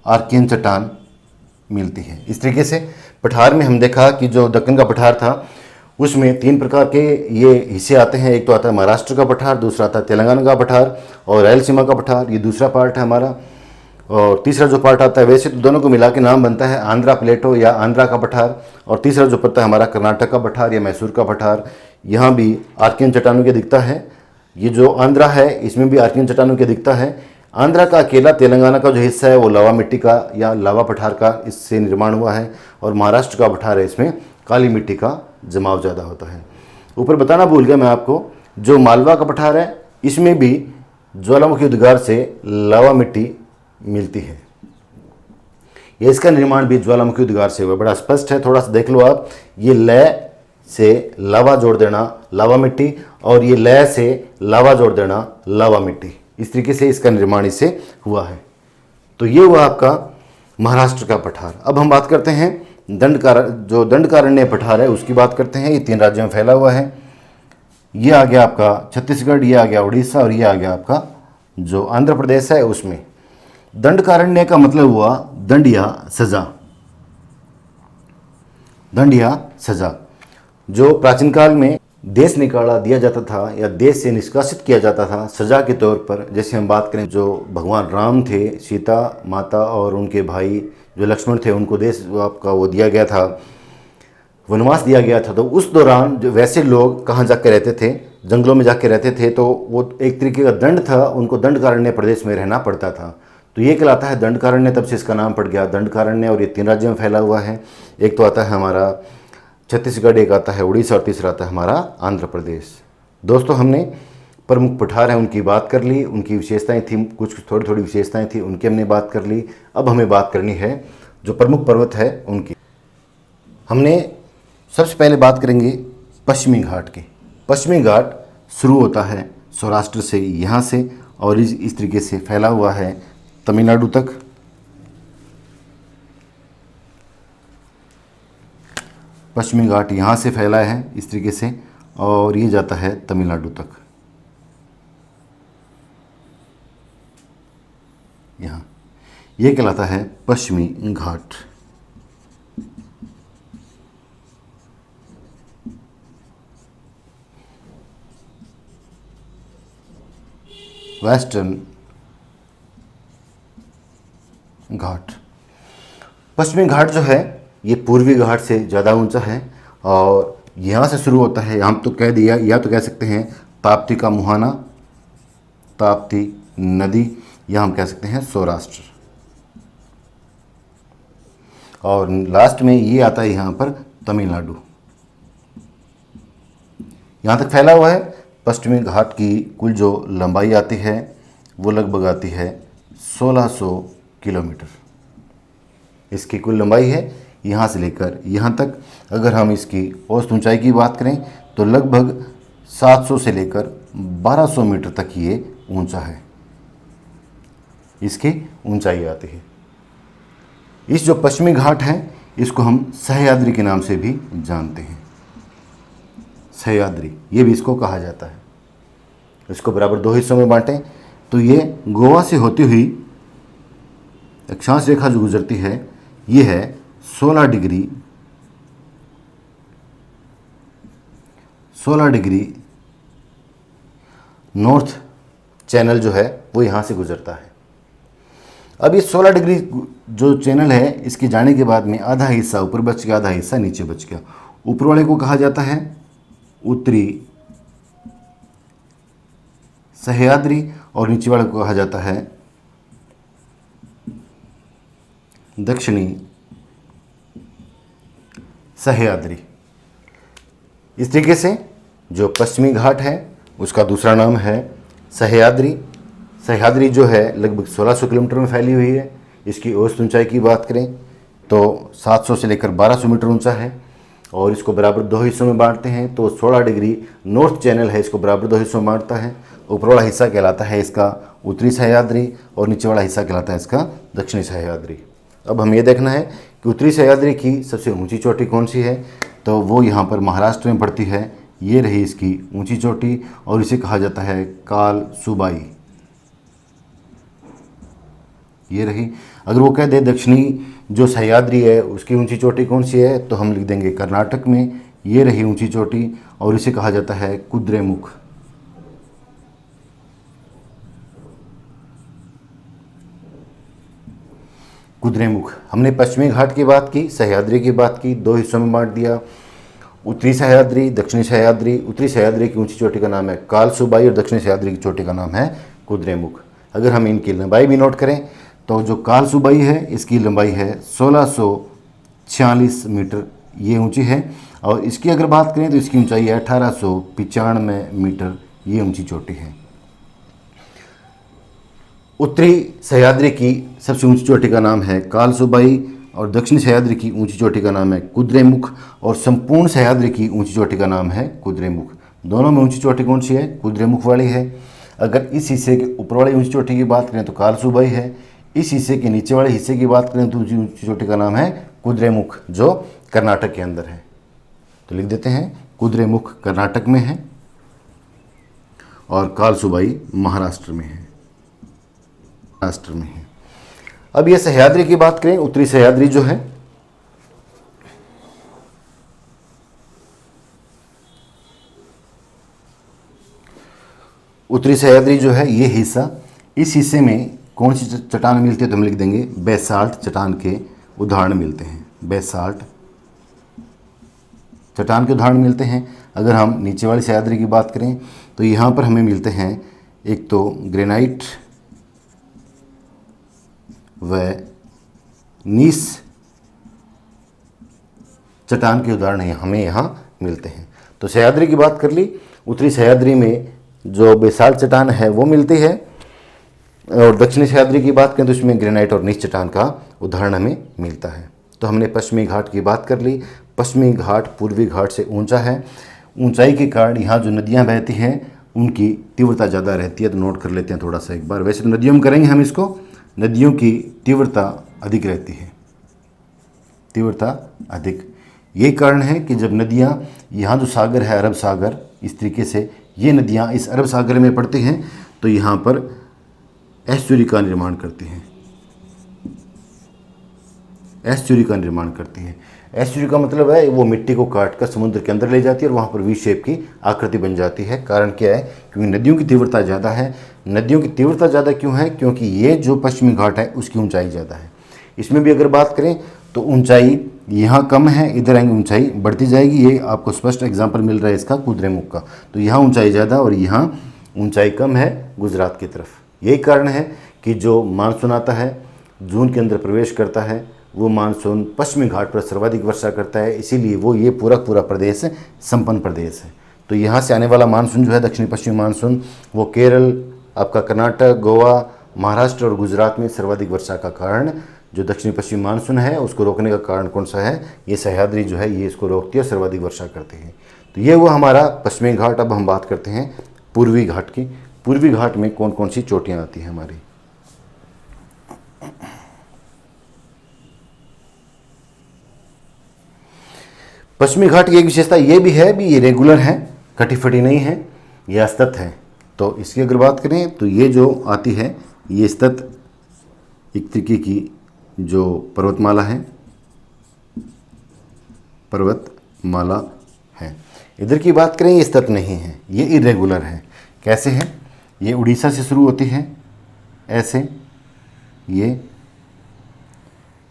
आर्कियन चट्टान मिलती है। इस तरीके से पठार में हम देखा कि जो दक्कन का पठार था उसमें 3 प्रकार के ये हिस्से आते हैं। एक तो आता है महाराष्ट्र का पठार, दूसरा आता है तेलंगाना का पठार और रायलसीमा का पठार, ये दूसरा पार्ट है हमारा। और तीसरा जो पार्ट आता है, वैसे तो दोनों को मिला के नाम बनता है आंध्रा प्लेटो या आंध्रा का पठार, और तीसरा जो पड़ता है हमारा कर्नाटक का पठार या मैसूर का पठार। यहाँ भी आर्कियन चट्टानों की दिखता है। ये जो आंध्रा है इसमें भी आर्कियन चट्टानों की दिखता है। आंध्रा का अकेला तेलंगाना का जो हिस्सा है वो लावा मिट्टी का या लावा पठार का इससे निर्माण हुआ है, और महाराष्ट्र का पठार है इसमें काली मिट्टी का जमाव ज़्यादा होता है। ऊपर बताना भूल गया मैं आपको, जो मालवा का पठार है इसमें भी ज्वालामुखी उद्गार से लावा मिट्टी मिलती है। ये इसका निर्माण भी ज्वालामुखी उद्गार से हुआ, बड़ा स्पष्ट है, थोड़ा सा देख लो आप। ये लय से लावा जोड़ देना लावा मिट्टी, और ये लय से लावा जोड़ देना लावा मिट्टी, इस तरीके से इसका निर्माण इससे हुआ है। तो ये हुआ आपका महाराष्ट्र का पठार। अब हम बात करते हैं जो दंडकारण्य पठार है उसकी बात करते हैं। ये 3 राज्यों में फैला हुआ है। ये आ गया आपका छत्तीसगढ़, ये आ गया उड़ीसा, और ये आ गया आपका जो आंध्र प्रदेश है उसमें। दंडकारण्य का मतलब हुआ दंड या सजा। दंड या सजा जो प्राचीन काल में देश निकाला दिया जाता था या देश से निष्कासित किया जाता था सजा के तौर पर। जैसे हम बात करें जो भगवान राम थे, सीता माता और उनके भाई जो लक्ष्मण थे, उनको देश आपका वो दिया गया था, वनवास दिया गया था। तो उस दौरान जो वैसे लोग कहाँ जाकर रहते थे, जंगलों में जाकर रहते थे, तो वो एक तरीके का दंड था, उनको दंडकारण्य प्रदेश में रहना पड़ता था। तो ये कहलाता है दंडकारण्य, तब से इसका नाम पड़ गया दंडकारण्य। और ये 3 राज्यों में फैला हुआ है। एक तो आता है हमारा छत्तीसगढ़, एक आता है उड़ीसा, और तीसरा आता है हमारा आंध्र प्रदेश। दोस्तों, हमने प्रमुख पठार हैं उनकी बात कर ली, उनकी विशेषताएं थी, कुछ थोड़ी थोड़ी विशेषताएं थी उनकी हमने बात कर ली। अब हमें बात करनी है जो प्रमुख पर्वत है उनकी। हमने सबसे पहले बात करेंगे पश्चिमी घाट की। पश्चिमी घाट शुरू होता है सौराष्ट्र से, यहाँ से, और इस तरीके से फैला हुआ है तमिलनाडु तक। पश्चिमी घाट यहाँ से फैला है इस तरीके से, और ये जाता है तमिलनाडु तक। यहाँ ये कहलाता है पश्चिमी घाट। वेस्टर्न घाट। पश्चिमी घाट जो है ये पूर्वी घाट से ज़्यादा ऊंचा है, और यहाँ से शुरू होता है। हम तो कह दिया, या तो कह सकते हैं ताप्ती का मुहाना, ताप्ती नदी, या हम कह सकते हैं सौराष्ट्र, और लास्ट में ये आता है यहाँ पर तमिलनाडु। यहाँ तक फैला हुआ है। पश्चिमी घाट की कुल जो लंबाई आती है वो लगभग आती है 1600 किलोमीटर। इसकी कुल लंबाई है यहाँ से लेकर यहाँ तक। अगर हम इसकी औसत ऊंचाई की बात करें तो लगभग 700 से लेकर 1200 मीटर तक ये ऊंचा है, इसकी ऊंचाई आती है। इस जो पश्चिमी घाट है इसको हम सह्याद्री के नाम से भी जानते हैं। सह्याद्री ये भी इसको कहा जाता है। इसको बराबर 2 हिस्सों में बांटें तो ये गोवा से होती हुई अक्षांश रेखा जो गुजरती है ये है 16 डिग्री नॉर्थ चैनल जो है वो यहाँ से गुजरता है। अब ये 16 डिग्री जो चैनल है, इसके जाने के बाद में आधा हिस्सा ऊपर बच गया, आधा हिस्सा नीचे बच गया। ऊपर वाले को कहा जाता है उत्तरी सह्याद्री और नीचे वाले को कहा जाता है दक्षिणी सह्याद्री। इस तरीके से जो पश्चिमी घाट है उसका दूसरा नाम है सह्याद्री। सह्याद्री जो है लगभग 1600 किलोमीटर में फैली हुई है। इसकी औसत ऊंचाई की बात करें तो 700 से लेकर 1200 मीटर ऊंचा है और इसको बराबर दो हिस्सों में बांटते हैं। तो 16 डिग्री नॉर्थ चैनल है, इसको बराबर दो हिस्सों में बांटता है। ऊपर वाला हिस्सा कहलाता है इसका उत्तरी सह्याद्री और नीचे वाला हिस्सा कहलाता है इसका दक्षिणी सह्याद्री। अब हमें यह देखना है कि उत्तरी सह्याद्री की सबसे ऊंची चोटी कौन सी है, तो वो यहाँ पर महाराष्ट्र में पड़ती है। ये रही इसकी ऊंची चोटी और इसे कहा जाता है काल सुबाई। ये रही। अगर वो कह दे दक्षिणी जो सह्याद्री है उसकी ऊंची चोटी कौन सी है, तो हम लिख देंगे कर्नाटक में। ये रही ऊंची चोटी और इसे कहा जाता है कुद्रेमुख। कुद्रेमुख। हमने पश्चिमी घाट की बात की, सह्याद्री की बात की, दो हिस्सों में बांट दिया, उत्तरी सह्याद्री, दक्षिणी सह्याद्री। उत्तरी सह्याद्री की ऊंची चोटी का नाम है काल सुबाई और दक्षिणी सह्याद्री की चोटी का नाम है कुद्रेमुख। अगर हम इनकी लंबाई भी नोट करें तो जो काल सुबाई है इसकी लंबाई है 1646 मीटर, ये ऊंची है। और इसकी अगर बात करें तो इसकी ऊंचाई है 1895 मीटर, ये ऊंची चोटी है। उत्तरी सह्याद्री की सबसे ऊंची चोटी का नाम है काल सुबाई और दक्षिणी सह्याद्री की ऊंची चोटी का नाम है कुद्रेमुख और संपूर्ण सह्याद्री की ऊंची चोटी का नाम है कुद्रेमुख। दोनों में ऊंची चोटी कौन सी है? कुद्रेमुख वाली है। अगर इस हिस्से के ऊपर वाली ऊंची चोटी की बात करें तो काल सुबाई है। इस हिस्से के नीचे वाले हिस्से की बात करें तो ऊंची चोटी का नाम है कुद्रेमुख, जो कर्नाटक के अंदर है। तो लिख देते हैं कुद्रेमुख कर्नाटक में है और काल सुबाई महाराष्ट्र में है। अब ये सह्याद्री की बात करें, उत्तरी सह्याद्री जो है उत्तरी सह्याद्री जो है ये हिस्सा, इस हिस्से में कौन सी चट्टान मिलती है, तो हम लिख देंगे बेसाल्ट चट्टान के उदाहरण मिलते हैं। बेसाल्ट चट्टान के उदाहरण मिलते हैं। अगर हम नीचे वाली सह्याद्री की बात करें तो यहाँ पर हमें मिलते हैं एक तो ग्रेनाइट व नीस चट्टान के उदाहरण हमें यहाँ मिलते हैं। तो सह्याद्री की बात कर ली। उत्तरी सह्याद्री में जो बेसाल्ट चट्टान है वो मिलती है और दक्षिणी सह्याद्री की बात करें तो इसमें ग्रेनाइट और नीस चट्टान का उदाहरण हमें मिलता है। तो हमने पश्चिमी घाट की बात कर ली। पश्चिमी घाट पूर्वी घाट से ऊंचा है। ऊंचाई के कारण यहाँ जो नदियाँ बहती हैं उनकी तीव्रता ज़्यादा रहती है। तो नोट कर लेते हैं थोड़ा सा एक बार। वैसे तो नदियों में करेंगे हम इसको, नदियों की तीव्रता अधिक रहती है, तीव्रता अधिक। यही कारण है कि जब नदियाँ, यहाँ जो सागर है अरब सागर, इस तरीके से ये नदियाँ इस अरब सागर में पड़ती हैं तो यहाँ पर एस्चुरी का निर्माण करती हैं। एस्चुरी का निर्माण करती है। एस्चुरी का मतलब है वो मिट्टी को काट कर समुद्र के अंदर ले जाती है और वहाँ पर वी शेप की आकृति बन जाती है। कारण क्या है? क्योंकि नदियों की तीव्रता ज़्यादा है। नदियों की तीव्रता ज़्यादा क्यों है? क्योंकि ये जो पश्चिमी घाट है उसकी ऊंचाई ज़्यादा है। इसमें भी अगर बात करें तो ऊंचाई यहाँ कम है, इधर आएंगे ऊंचाई बढ़ती जाएगी। ये आपको स्पष्ट एग्जाम्पल मिल रहा है इसका कुद्रेमुख का। तो यहाँ ऊंचाई ज़्यादा और यहाँ ऊंचाई कम है गुजरात की तरफ। यही कारण है कि जो मानसून आता है, जून के अंदर प्रवेश करता है, वो मानसून पश्चिमी घाट पर सर्वाधिक वर्षा करता है। इसीलिए वो ये पूरा प्रदेश संपन्न प्रदेश है। तो यहाँ से आने वाला मानसून जो है दक्षिणी पश्चिमी मानसून, वो केरल, आपका कर्नाटक, गोवा, महाराष्ट्र और गुजरात में सर्वाधिक वर्षा का कारण जो दक्षिणी पश्चिमी मानसून है उसको रोकने का कारण कौन सा है? ये सह्याद्री जो है ये इसको रोकती है और सर्वाधिक वर्षा करती है। तो ये वो हमारा पश्चिमी घाट। अब हम बात करते हैं पूर्वी घाट की। पूर्वी घाट में कौन कौन सी चोटियाँ आती हैं हमारी? पश्चिमी घाट की एक विशेषता ये भी है भी ये रेगुलर है, कटी फटी नहीं है, ये असतत है। तो इसकी अगर बात करें तो ये जो आती है ये सतत एक तरीके की जो पर्वतमाला है, पर्वतमाला है। इधर की बात करें ये सतत नहीं है, ये इरेगुलर है। कैसे है? ये उड़ीसा से शुरू होती है ऐसे, ये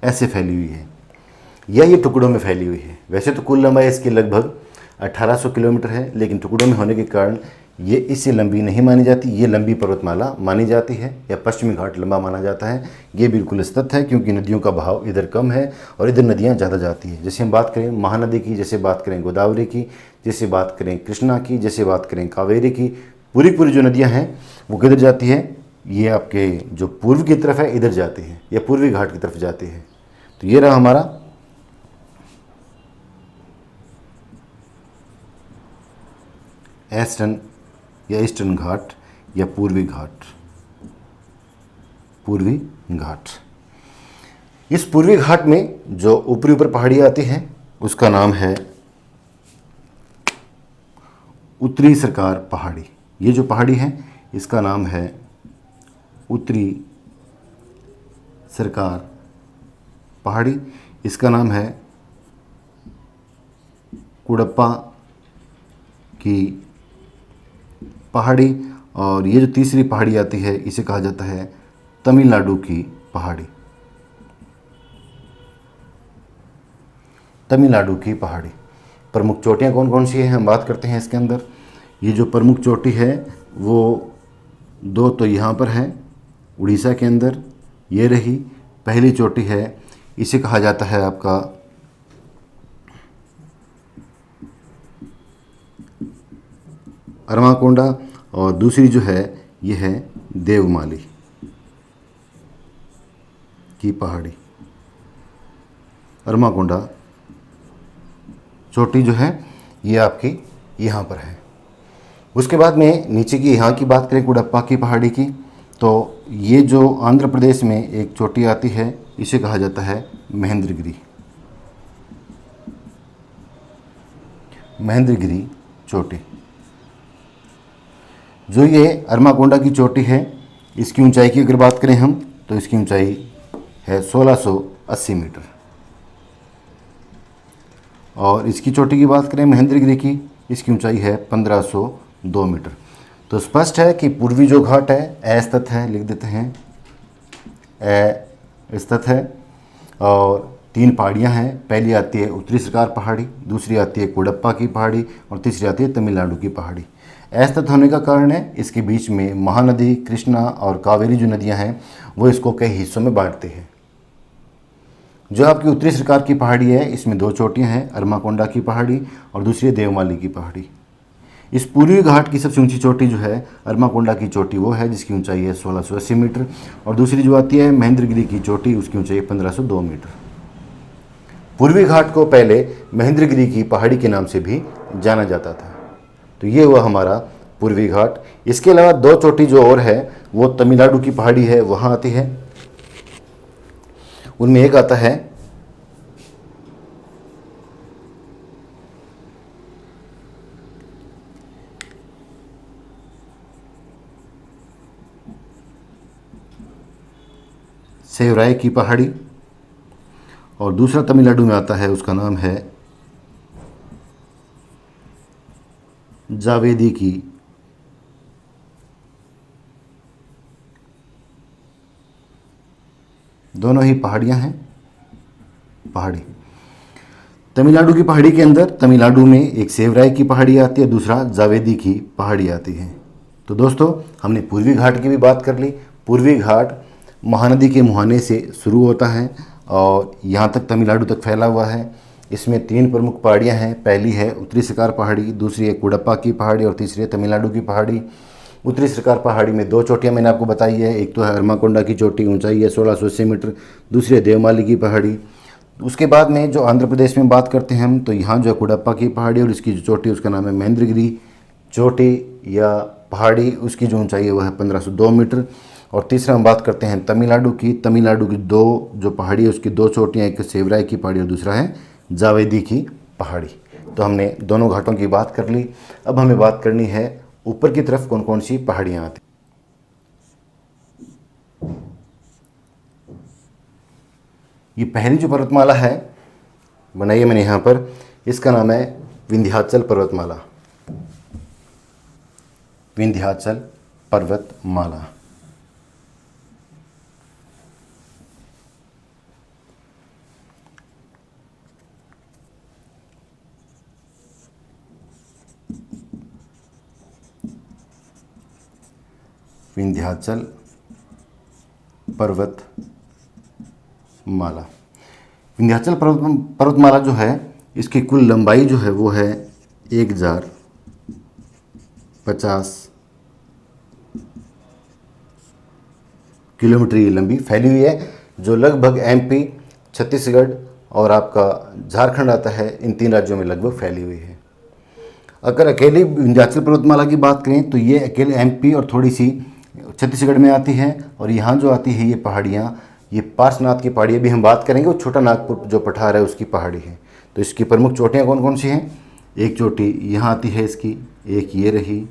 ऐसे फैली हुई है या ये टुकड़ों में फैली हुई है। वैसे तो कुल लंबाई इसकी लगभग 1800 किलोमीटर है, लेकिन टुकड़ों में होने के कारण ये इससे लंबी नहीं मानी जाती। ये लंबी पर्वतमाला मानी जाती है या पश्चिमी घाट लंबा माना जाता है। ये बिल्कुल सतत है क्योंकि नदियों का बहाव इधर कम है और इधर नदियाँ ज़्यादा जाती हैं। जैसे हम बात करें महानदी की, जैसे बात करें गोदावरी की, जैसे बात करें कृष्णा की, जैसे बात करें कावेरी की, पूरी पूरी जो नदियाँ हैं वो किधर जाती है, ये आपके जो पूर्व की तरफ है इधर जाती है या पूर्वी घाट की तरफ जाती है। तो ये रहा हमारा ईस्टर्न या ईस्टर्न घाट या पूर्वी घाट। पूर्वी घाट, इस पूर्वी घाट में जो ऊपरी ऊपर पहाड़ी आती है उसका नाम है उत्तरी सरकार पहाड़ी। ये जो पहाड़ी है इसका नाम है उत्तरी सरकार पहाड़ी। इसका नाम है कुडप्पा की पहाड़ी। और ये जो तीसरी पहाड़ी आती है इसे कहा जाता है तमिलनाडु की पहाड़ी। तमिलनाडु की पहाड़ी। प्रमुख चोटियाँ कौन कौन सी हैं हम बात करते हैं इसके अंदर। ये जो प्रमुख चोटी है वो दो तो यहाँ पर हैं उड़ीसा के अंदर, ये रही पहली चोटी है, इसे कहा जाता है आपका अरमाकोंडा। और दूसरी जो है ये है देवमाली की पहाड़ी। अरमाकोंडा चोटी जो है ये आपकी यहाँ पर है। उसके बाद में नीचे की यहाँ की बात करें कुडप्पा की पहाड़ी की, तो ये जो आंध्र प्रदेश में एक चोटी आती है इसे कहा जाता है महेंद्रगिरी। महेंद्रगिरी चोटी। जो ये अरमाकोंडा की चोटी है इसकी ऊंचाई की अगर बात करें हम तो इसकी ऊंचाई है 1680 मीटर। और इसकी चोटी की बात करें महेंद्रगिरी की, इसकी ऊंचाई है 1502 मीटर। तो स्पष्ट है कि पूर्वी जो घाट है अस्थित है, लिख देते हैं अस्थित है। और तीन पहाड़ियाँ हैं, पहली आती है उत्तरी सरकार पहाड़ी, दूसरी आती है कुडप्पा की पहाड़ी और तीसरी आती है तमिलनाडु की पहाड़ी। अस्थित होने का कारण है इसके बीच में महानदी कृष्णा और कावेरी जो नदियाँ हैं वो इसको कई हिस्सों में बांटते हैं। जो आपकी उत्तरी सरकार की पहाड़ी है इसमें दो चोटियां हैं, अरमाकोंडा की पहाड़ी और दूसरी है देवमाली की पहाड़ी। इस पूर्वी घाट की सबसे ऊंची चोटी जो है अरमाकोंडा की चोटी वो है जिसकी ऊंचाई है 1680 मीटर। और दूसरी जो आती है महेंद्रगिरी की चोटी उसकी ऊंचाई है 1502 मीटर। पूर्वी घाट को पहले महेंद्रगिरी की पहाड़ी के नाम से भी जाना जाता था। तो ये हुआ हमारा पूर्वी घाट। इसके अलावा दो चोटी जो और है वो तमिलनाडु की पहाड़ी है, वहाँ आती है। उनमें एक आता है सेवराय की पहाड़ी और दूसरा तमिलनाडु में आता है उसका नाम है जावेदी की दोनों ही पहाड़ियां हैं पहाड़ी। तमिलनाडु की पहाड़ी के अंदर तमिलनाडु में एक सेवराय की पहाड़ी आती है, दूसरा जावेदी की पहाड़ी आती है। तो दोस्तों हमने पूर्वी घाट की भी बात कर ली। पूर्वी घाट महानदी के मुहाने से शुरू होता है और यहाँ तक तमिलनाडु तक फैला हुआ है। इसमें तीन प्रमुख पहाड़ियाँ हैं, पहली है उत्तरी सरकार पहाड़ी, दूसरी है कुडप्पा की पहाड़ी और तीसरी है तमिलनाडु की पहाड़ी। उत्तरी सरकार पहाड़ी में दो चोटियाँ मैंने आपको बताई है, एक तो है अरमाकोंडा की चोटी, ऊंचाई है 1680 मीटर, दूसरी है देवमाली की पहाड़ी। उसके बाद में जो आंध्र प्रदेश में बात करते हैं हम तो यहाँ जो है कुडप्पा की पहाड़ी और इसकी जो चोटी उसका नाम है महेंद्रगिरी चोटी या पहाड़ी, उसकी जो ऊंचाई है वह है 1502 मीटर। और तीसरा हम बात करते हैं तमिलनाडु की। तमिलनाडु की दो जो पहाड़ी है उसकी दो चोटियाँ, एक सेवराय की पहाड़ी और दूसरा है जावेदी की पहाड़ी। तो हमने दोनों घाटों की बात कर ली। अब हमें बात करनी है ऊपर की तरफ कौन कौन सी पहाड़ियाँ आती। ये पहली जो पर्वतमाला है बनाई है मैंने यहाँ पर, इसका नाम है विंध्याचल पर्वतमाला। विंध्याचल पर्वतमाला। विंध्याचल पर्वतमाला। विंध्याचल पर्वतमाला जो है इसकी कुल लंबाई जो है वो है 1050 किलोमीटर ये लंबी फैली हुई है, जो लगभग एमपी, छत्तीसगढ़ और आपका झारखंड आता है, इन 3 राज्यों में लगभग फैली हुई है। अगर अकेली विंध्याचल पर्वतमाला की बात करें तो ये अकेले एमपी और थोड़ी सी छत्तीसगढ़ में आती है, और यहाँ जो आती है ये पहाड़ियाँ, ये पार्श्वनाथ की पहाड़ी भी हम बात करेंगे, और छोटा नागपुर जो पठार है उसकी पहाड़ी है। तो इसकी प्रमुख चोटियाँ कौन कौन सी हैं? एक चोटी यहाँ आती है इसकी, एक ये रही,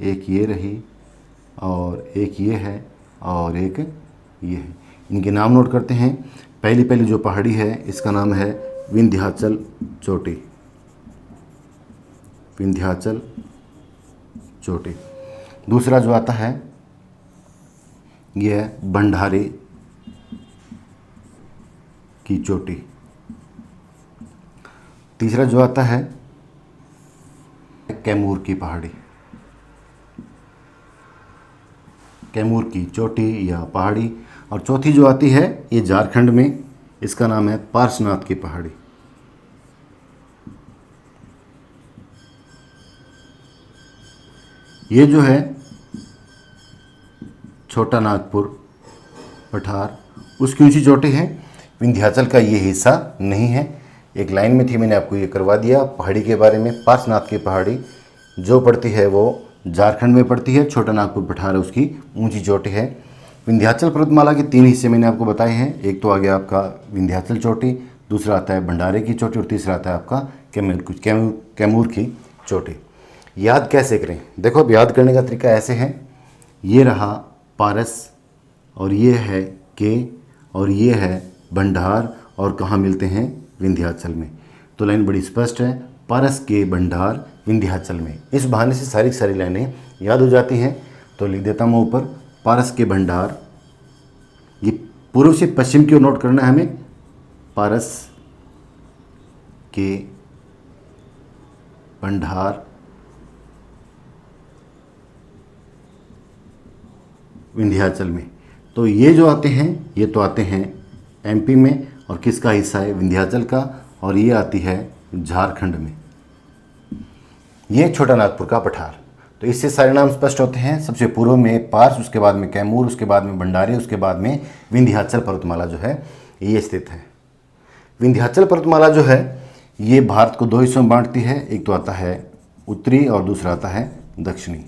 एक ये रही, और एक ये है, और एक ये है। इनके नाम नोट करते हैं। पहली जो पहाड़ी है इसका नाम है विंध्याचल चोटी, विंध्याचल चोटी। दूसरा जो आता है यह है भंडारी की चोटी। तीसरा जो आता है कैमूर की पहाड़ी, कैमूर की चोटी या पहाड़ी। और चौथी जो आती है ये झारखंड में, इसका नाम है पार्श्वनाथ की पहाड़ी। ये जो है छोटा नागपुर पठार, उसकी ऊंची चोटी है। विंध्याचल का ये हिस्सा नहीं है, एक लाइन में थी, मैंने आपको ये करवा दिया पहाड़ी के बारे में। पार्श्वनाथ की पहाड़ी जो पड़ती है वो झारखंड में पड़ती है, छोटा नागपुर पठार है उसकी ऊंची चोटी है। विंध्याचल पर्वतमाला के 3 हिस्से मैंने आपको बताए हैं। एक तो आ गया आपका विंध्याचल चोटी, दूसरा आता है भंडारे की चोटी, और तीसरा आता है आपका कैमूर की चोटी। याद कैसे करें? देखो, अब याद करने का तरीका ऐसे है, ये रहा पारस, और ये है के, और ये है भंडार, और कहाँ मिलते हैं? विंध्याचल में। तो लाइन बड़ी स्पष्ट है, पारस के भंडार विंध्याचल में। इस बहाने से सारी सारी लाइनें याद हो जाती हैं। तो लिख देता हूँ ऊपर, पारस के भंडार। ये पूर्व से पश्चिम की ओर नोट करना है हमें, पारस के भंडार विंध्याचल में। तो ये जो आते हैं ये तो आते हैं एमपी में, और किसका हिस्सा है? विंध्याचल का, और ये आती है झारखंड में। ये छोटा नागपुर का पठार। तो इससे सारे नाम स्पष्ट होते हैं। सबसे पूर्व में पार्स, उसके बाद में कैमूर, उसके बाद में भंडारी, उसके बाद में विंध्याचल पर्वतमाला जो है ये स्थित है। विंध्याचल पर्वतमाला जो है ये भारत को 2 हिस्सों में बांटती है। एक तो आता है उत्तरी और दूसरा आता है दक्षिणी।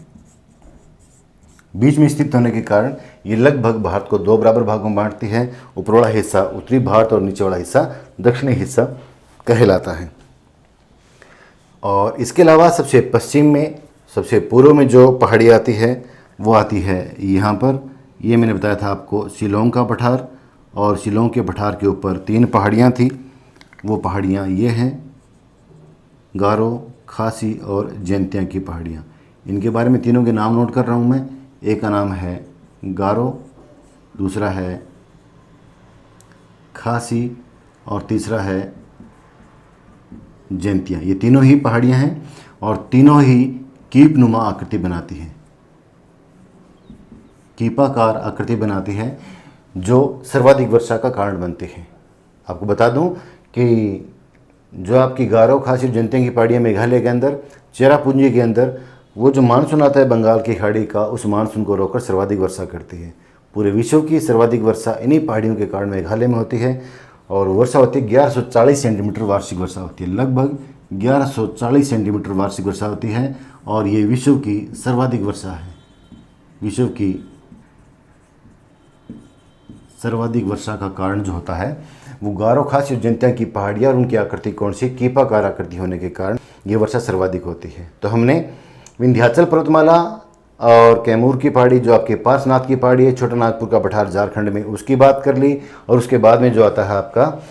बीच में स्थित होने के कारण ये लगभग भारत को 2 बराबर भागों में बांटती है। ऊपर वाला हिस्सा उत्तरी भारत और नीचे वाला हिस्सा दक्षिणी हिस्सा कहलाता है। और इसके अलावा सबसे पश्चिम में, सबसे पूर्व में जो पहाड़ी आती है वो आती है यहाँ पर। ये मैंने बताया था आपको शिलोंग का पठार, और शिलोंग के पठार के ऊपर 3 पहाड़ियाँ थी। वो पहाड़ियाँ ये हैं, गारो, खासी और जैंतिया की पहाड़ियाँ। इनके बारे में तीनों के नाम नोट कर रहा हूँ मैं। एक का नाम है गारो, दूसरा है खासी, और तीसरा है जैंतिया। ये तीनों ही पहाड़ियाँ हैं और तीनों ही कीपनुमा आकृति बनाती हैं, कीपाकार आकृति बनाती है, जो सर्वाधिक वर्षा का कारण बनते हैं। आपको बता दूं कि जो आपकी गारो, खासी और जैंतिया की पहाड़ियाँ मेघालय के अंदर, चेरापूंजी के अंदर, वो जो मानसून आता है बंगाल की खाड़ी का, उस मानसून को रोककर सर्वाधिक वर्षा करती है। पूरे विश्व की सर्वाधिक वर्षा इन्हीं पहाड़ियों के कारण मेघालय में होती है, और वर्षा होती है 1140 सेंटीमीटर वार्षिक वर्षा होती है। लगभग 1140 सेंटीमीटर वार्षिक वर्षा होती है, और ये विश्व की सर्वाधिक वर्षा है। विश्व की सर्वाधिक वर्षा का कारण जो होता है वो गारो, खासी और जैंतिया की पहाड़ियाँ और उनकी आकृति कौन सी? कीपाकार आकृति होने के कारण ये वर्षा सर्वाधिक होती है। तो हमने विंध्याचल पर्वतमाला और कैमूर की पहाड़ी जो आपके पार्श्वनाथ की पहाड़ी है, छोटा नागपुर का पठार झारखंड में, उसकी बात कर ली। और उसके बाद में जो आता है आपका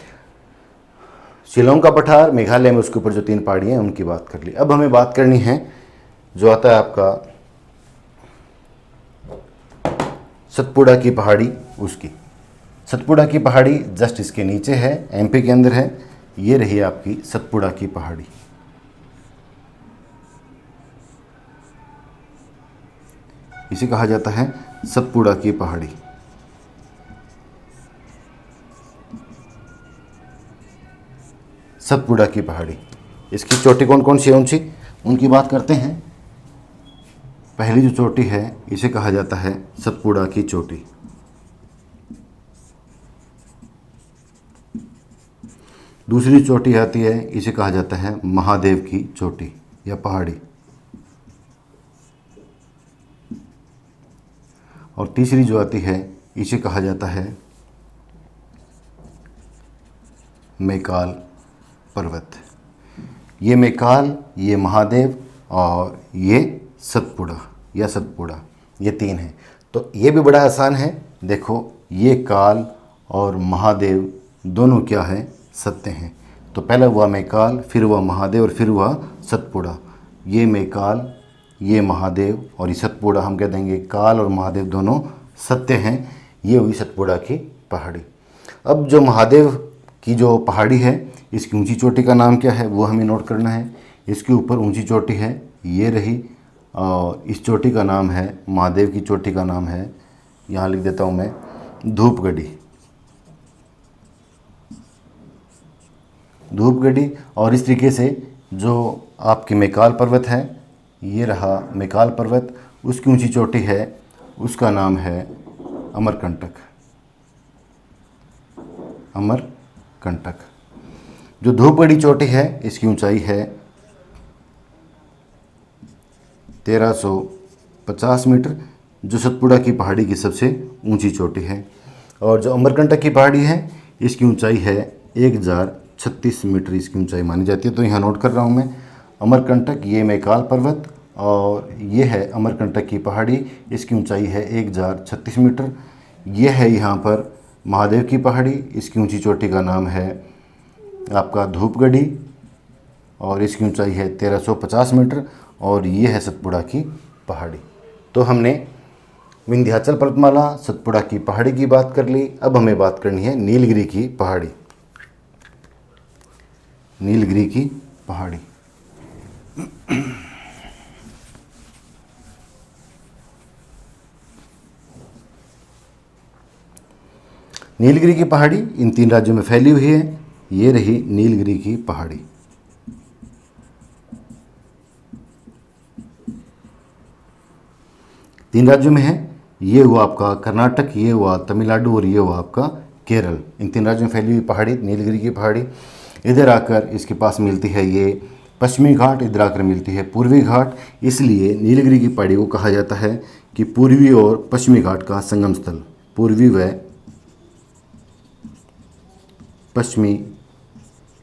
शिलोंग का पठार मेघालय में, उसके ऊपर जो 3 पहाड़ियाँ हैं उनकी बात कर ली। अब हमें बात करनी है जो आता है आपका सतपुड़ा की पहाड़ी, उसकी। सतपुड़ा की पहाड़ी जस्ट इसके नीचे है, एमपी के अंदर है। ये रही आपकी सतपुड़ा की पहाड़ी। इसे कहा जाता है सतपुड़ा की पहाड़ी। सतपुड़ा की पहाड़ी, इसकी चोटी कौन कौन सी है ऊंची, उनकी बात करते हैं। पहली जो चोटी है इसे कहा जाता है सतपुड़ा की चोटी। दूसरी चोटी आती है, इसे कहा जाता है महादेव की चोटी या पहाड़ी। और तीसरी जो आती है इसे कहा जाता है मैकाल पर्वत। ये मैकाल, ये महादेव और ये सतपुड़ा या सतपुड़ा, ये तीन हैं। तो ये भी बड़ा आसान है। देखो, ये काल और महादेव दोनों क्या है, सत्य हैं। तो पहला हुआ मैकाल, फिर हुआ महादेव और फिर हुआ सतपुड़ा। ये मैकाल, ये महादेव और ये सतपुड़ा, हम कह देंगे काल और महादेव दोनों सत्य हैं। ये हुई सतपुड़ा की पहाड़ी। अब जो महादेव की जो पहाड़ी है, इसकी ऊंची चोटी का नाम क्या है वो हमें नोट करना है। इसके ऊपर ऊंची चोटी है, ये रही, और इस चोटी का नाम है, महादेव की चोटी का नाम है, यहाँ लिख देता हूँ मैं, धूपगढ़ी। धूपगढ़ी। और इस तरीके से जो आपकी मैकाल पर्वत है, ये रहा मैकाल पर्वत, उसकी ऊंची चोटी है, उसका नाम है अमरकंटक। अमरकंटक। जो धूपगढ़ी चोटी है, इसकी ऊंचाई है 1350 मीटर, जो सतपुड़ा की पहाड़ी की सबसे ऊंची चोटी है। और जो अमरकंटक की पहाड़ी है, इसकी ऊंचाई है 1036 मीटर, इसकी ऊंचाई मानी जाती है। तो यहाँ नोट कर रहा हूँ मैं, अमरकंटक, ये मैकाल पर्वत और ये है अमरकंटक की पहाड़ी, इसकी ऊंचाई है 1036 मीटर। ये है यहाँ पर महादेव की पहाड़ी, इसकी ऊंची चोटी का नाम है आपका धूपगढ़ी और इसकी ऊंचाई है 1350 मीटर। और ये है सतपुड़ा की पहाड़ी। तो हमने विंध्याचल पर्वतमाला, सतपुड़ा की पहाड़ी की बात कर ली। अब हमें बात करनी है नीलगिरी की पहाड़ी। नीलगिरी की पहाड़ी। नीलगिरी की पहाड़ी इन 3 राज्यों में फैली हुई है। ये रही नीलगिरी की पहाड़ी। तीन राज्यों में है। ये हुआ आपका कर्नाटक, ये हुआ तमिलनाडु और ये हुआ आपका केरल। इन 3 राज्यों में फैली हुई पहाड़ी नीलगिरी की पहाड़ी। इधर आकर इसके पास मिलती है ये पश्चिमी घाट, इधर आकर मिलती है पूर्वी घाट। इसलिए नीलगिरी की पहाड़ी को कहा जाता है कि पूर्वी और पश्चिमी घाट का संगम स्थल। पूर्वी व पश्चिमी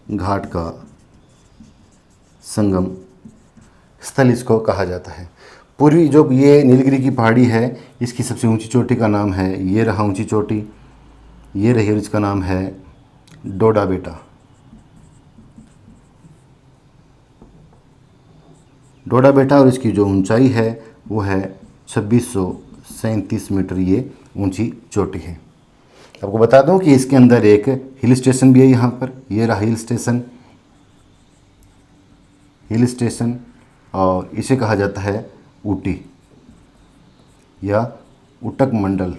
घाट का संगम स्थल इसको कहा जाता है। पूर्वी जो ये नीलगिरी की पहाड़ी है, इसकी सबसे ऊंची चोटी का नाम है, ये रहा ऊंची चोटी, ये रही, और इसका नाम है डोडा बेटा। डोडा बेटा। और इसकी जो ऊंचाई है वो है 2637 मीटर, ये ऊंची चोटी है। आपको बता दूं कि इसके अंदर एक हिल स्टेशन भी है। यहाँ पर ये रहा हिल स्टेशन। हिल स्टेशन, और इसे कहा जाता है ऊटी या उटक मंडल।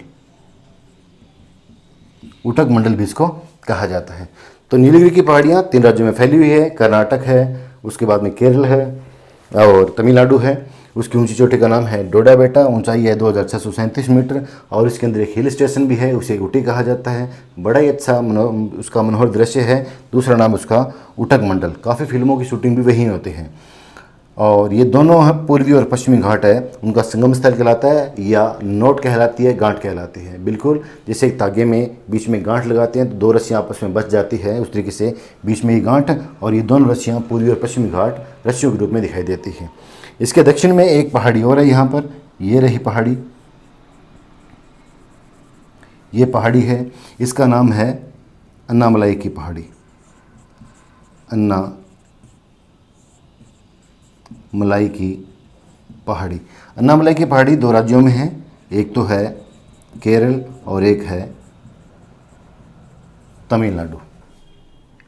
उटक मंडल भी इसको कहा जाता है। तो नीलगिरी की पहाड़ियाँ 3 राज्यों में फैली हुई है। कर्नाटक है, उसके बाद में केरल है और तमिलनाडु है। उसकी ऊंची चोटी का नाम है डोडा बेटा, ऊंचाई है 2637 मीटर, और इसके अंदर एक हिल स्टेशन भी है, उसे ऊटी कहा जाता है। बड़ा ही अच्छा उसका मनोहर दृश्य है। दूसरा नाम उसका उटक मंडल। काफ़ी फिल्मों की शूटिंग भी वहीं होती है। और ये दोनों है पूर्वी और पश्चिमी घाट है, उनका संगम स्थल कहलाता है, या नोट कहलाती है, गांठ कहलाती है। बिल्कुल जैसे एक तागे में बीच में गांठ लगाते हैं तो 2 रस्सियाँ आपस में बच जाती है, उस तरीके से बीच में ही गांठ, और ये दोनों रस्सियाँ पूर्वी और पश्चिमी घाट रस्सियों के रूप में दिखाई देती है। इसके दक्षिण में एक पहाड़ी और है यहाँ पर, ये रही पहाड़ी। ये पहाड़ी है, इसका नाम है अन्नामलाई की पहाड़ी। अन्नामलाई की पहाड़ी। अन्नामलाई की पहाड़ी 2 राज्यों में है, एक तो है केरल और एक है तमिलनाडु।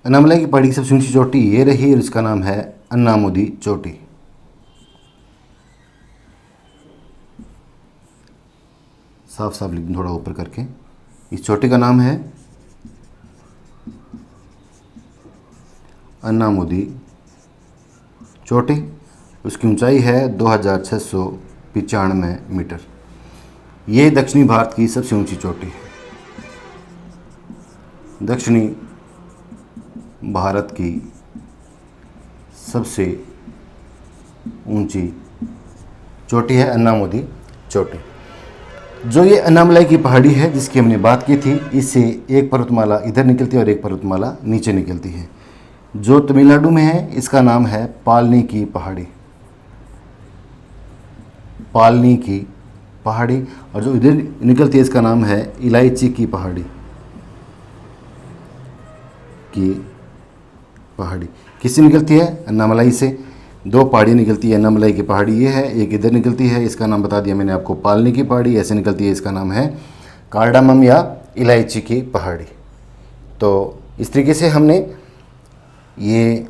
अन्नामलाई की पहाड़ी की सबसे ऊंची चोटी ये रही, और इसका नाम है अन्नामुदी चोटी। साफ साफ लिख दूँ थोड़ा ऊपर करके। इस चोटी का नाम है अन्नामुदी चोटी। उसकी ऊंचाई है 2695 मीटर। ये दक्षिणी भारत की सबसे ऊंची चोटी है। दक्षिणी भारत की सबसे ऊंची चोटी है अन्नामुदी चोटी। जो ये अन्नामलाई की पहाड़ी है जिसकी हमने बात की थी, इससे एक पर्वतमाला इधर निकलती है और एक पर्वतमाला नीचे निकलती है। जो तमिलनाडु में है इसका नाम है पालनी की पहाड़ी, पालनी की पहाड़ी। और जो इधर निकलती है इसका नाम है इलायची की पहाड़ी, की पहाड़ी। किससे निकलती है? अन्नामलाई से। दो पहाड़ियाँ निकलती है अन्नामलाई की पहाड़ी, ये है, एक इधर निकलती है, इसका नाम बता दिया मैंने आपको पालनी की पहाड़ी। ऐसे निकलती है, इसका नाम है कार्डामम या इलायची की पहाड़ी। तो इस तरीके से हमने ये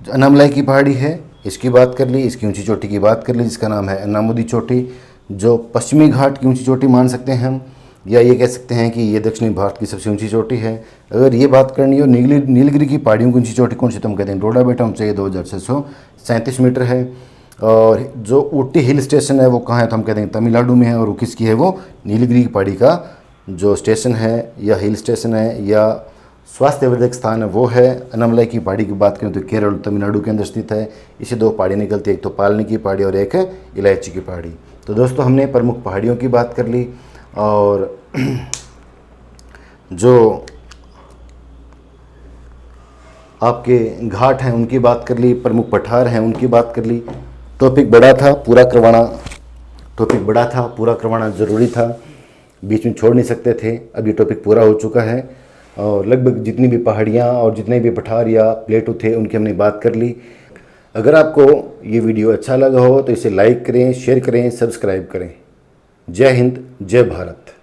जो अन्नामलाई की पहाड़ी है इसकी बात कर ली, इसकी ऊंची चोटी की बात कर ली जिसका नाम है अन्नामुदी चोटी, जो पश्चिमी घाट की ऊंची चोटी मान सकते हैं हम, या ये कह सकते हैं कि ये दक्षिणी भारत की सबसे ऊंची चोटी है। अगर ये बात करनी हो नीलगिरी की पहाड़ियों की ऊंची चोटी कौन सी, तो हम कहते हैं डोडा बेटा, ऊंचाई 2637 मीटर है। और जो ऊटी हिल स्टेशन है वो कहाँ है, तो हम कहते हैं तमिलनाडु में है। और वो किसकी है? वो नीलगिरी की पहाड़ी का जो स्टेशन है या हिल स्टेशन है या स्वास्थ्यवर्धक स्थान है वो है। अन्नामलाई की पहाड़ी की बात करें तो केरल तमिलनाडु के अंदर स्थित है। इसे दो पहाड़ी निकलती है, एक तो पालनी की पहाड़ी और एक है इलायची की पहाड़ी। तो दोस्तों हमने प्रमुख पहाड़ियों की बात कर ली और जो आपके घाट हैं उनकी बात कर ली, प्रमुख पठार हैं उनकी बात कर ली। टॉपिक बड़ा था, पूरा करवाना ज़रूरी था, बीच में छोड़ नहीं सकते थे। अब ये टॉपिक पूरा हो चुका है और लगभग जितनी भी पहाड़ियाँ और जितने भी पठार या प्लेटू थे उनकी हमने बात कर ली। अगर आपको ये वीडियो अच्छा लगा हो तो इसे लाइक करें, शेयर करें, सब्सक्राइब करें। जय हिंद, जय भारत।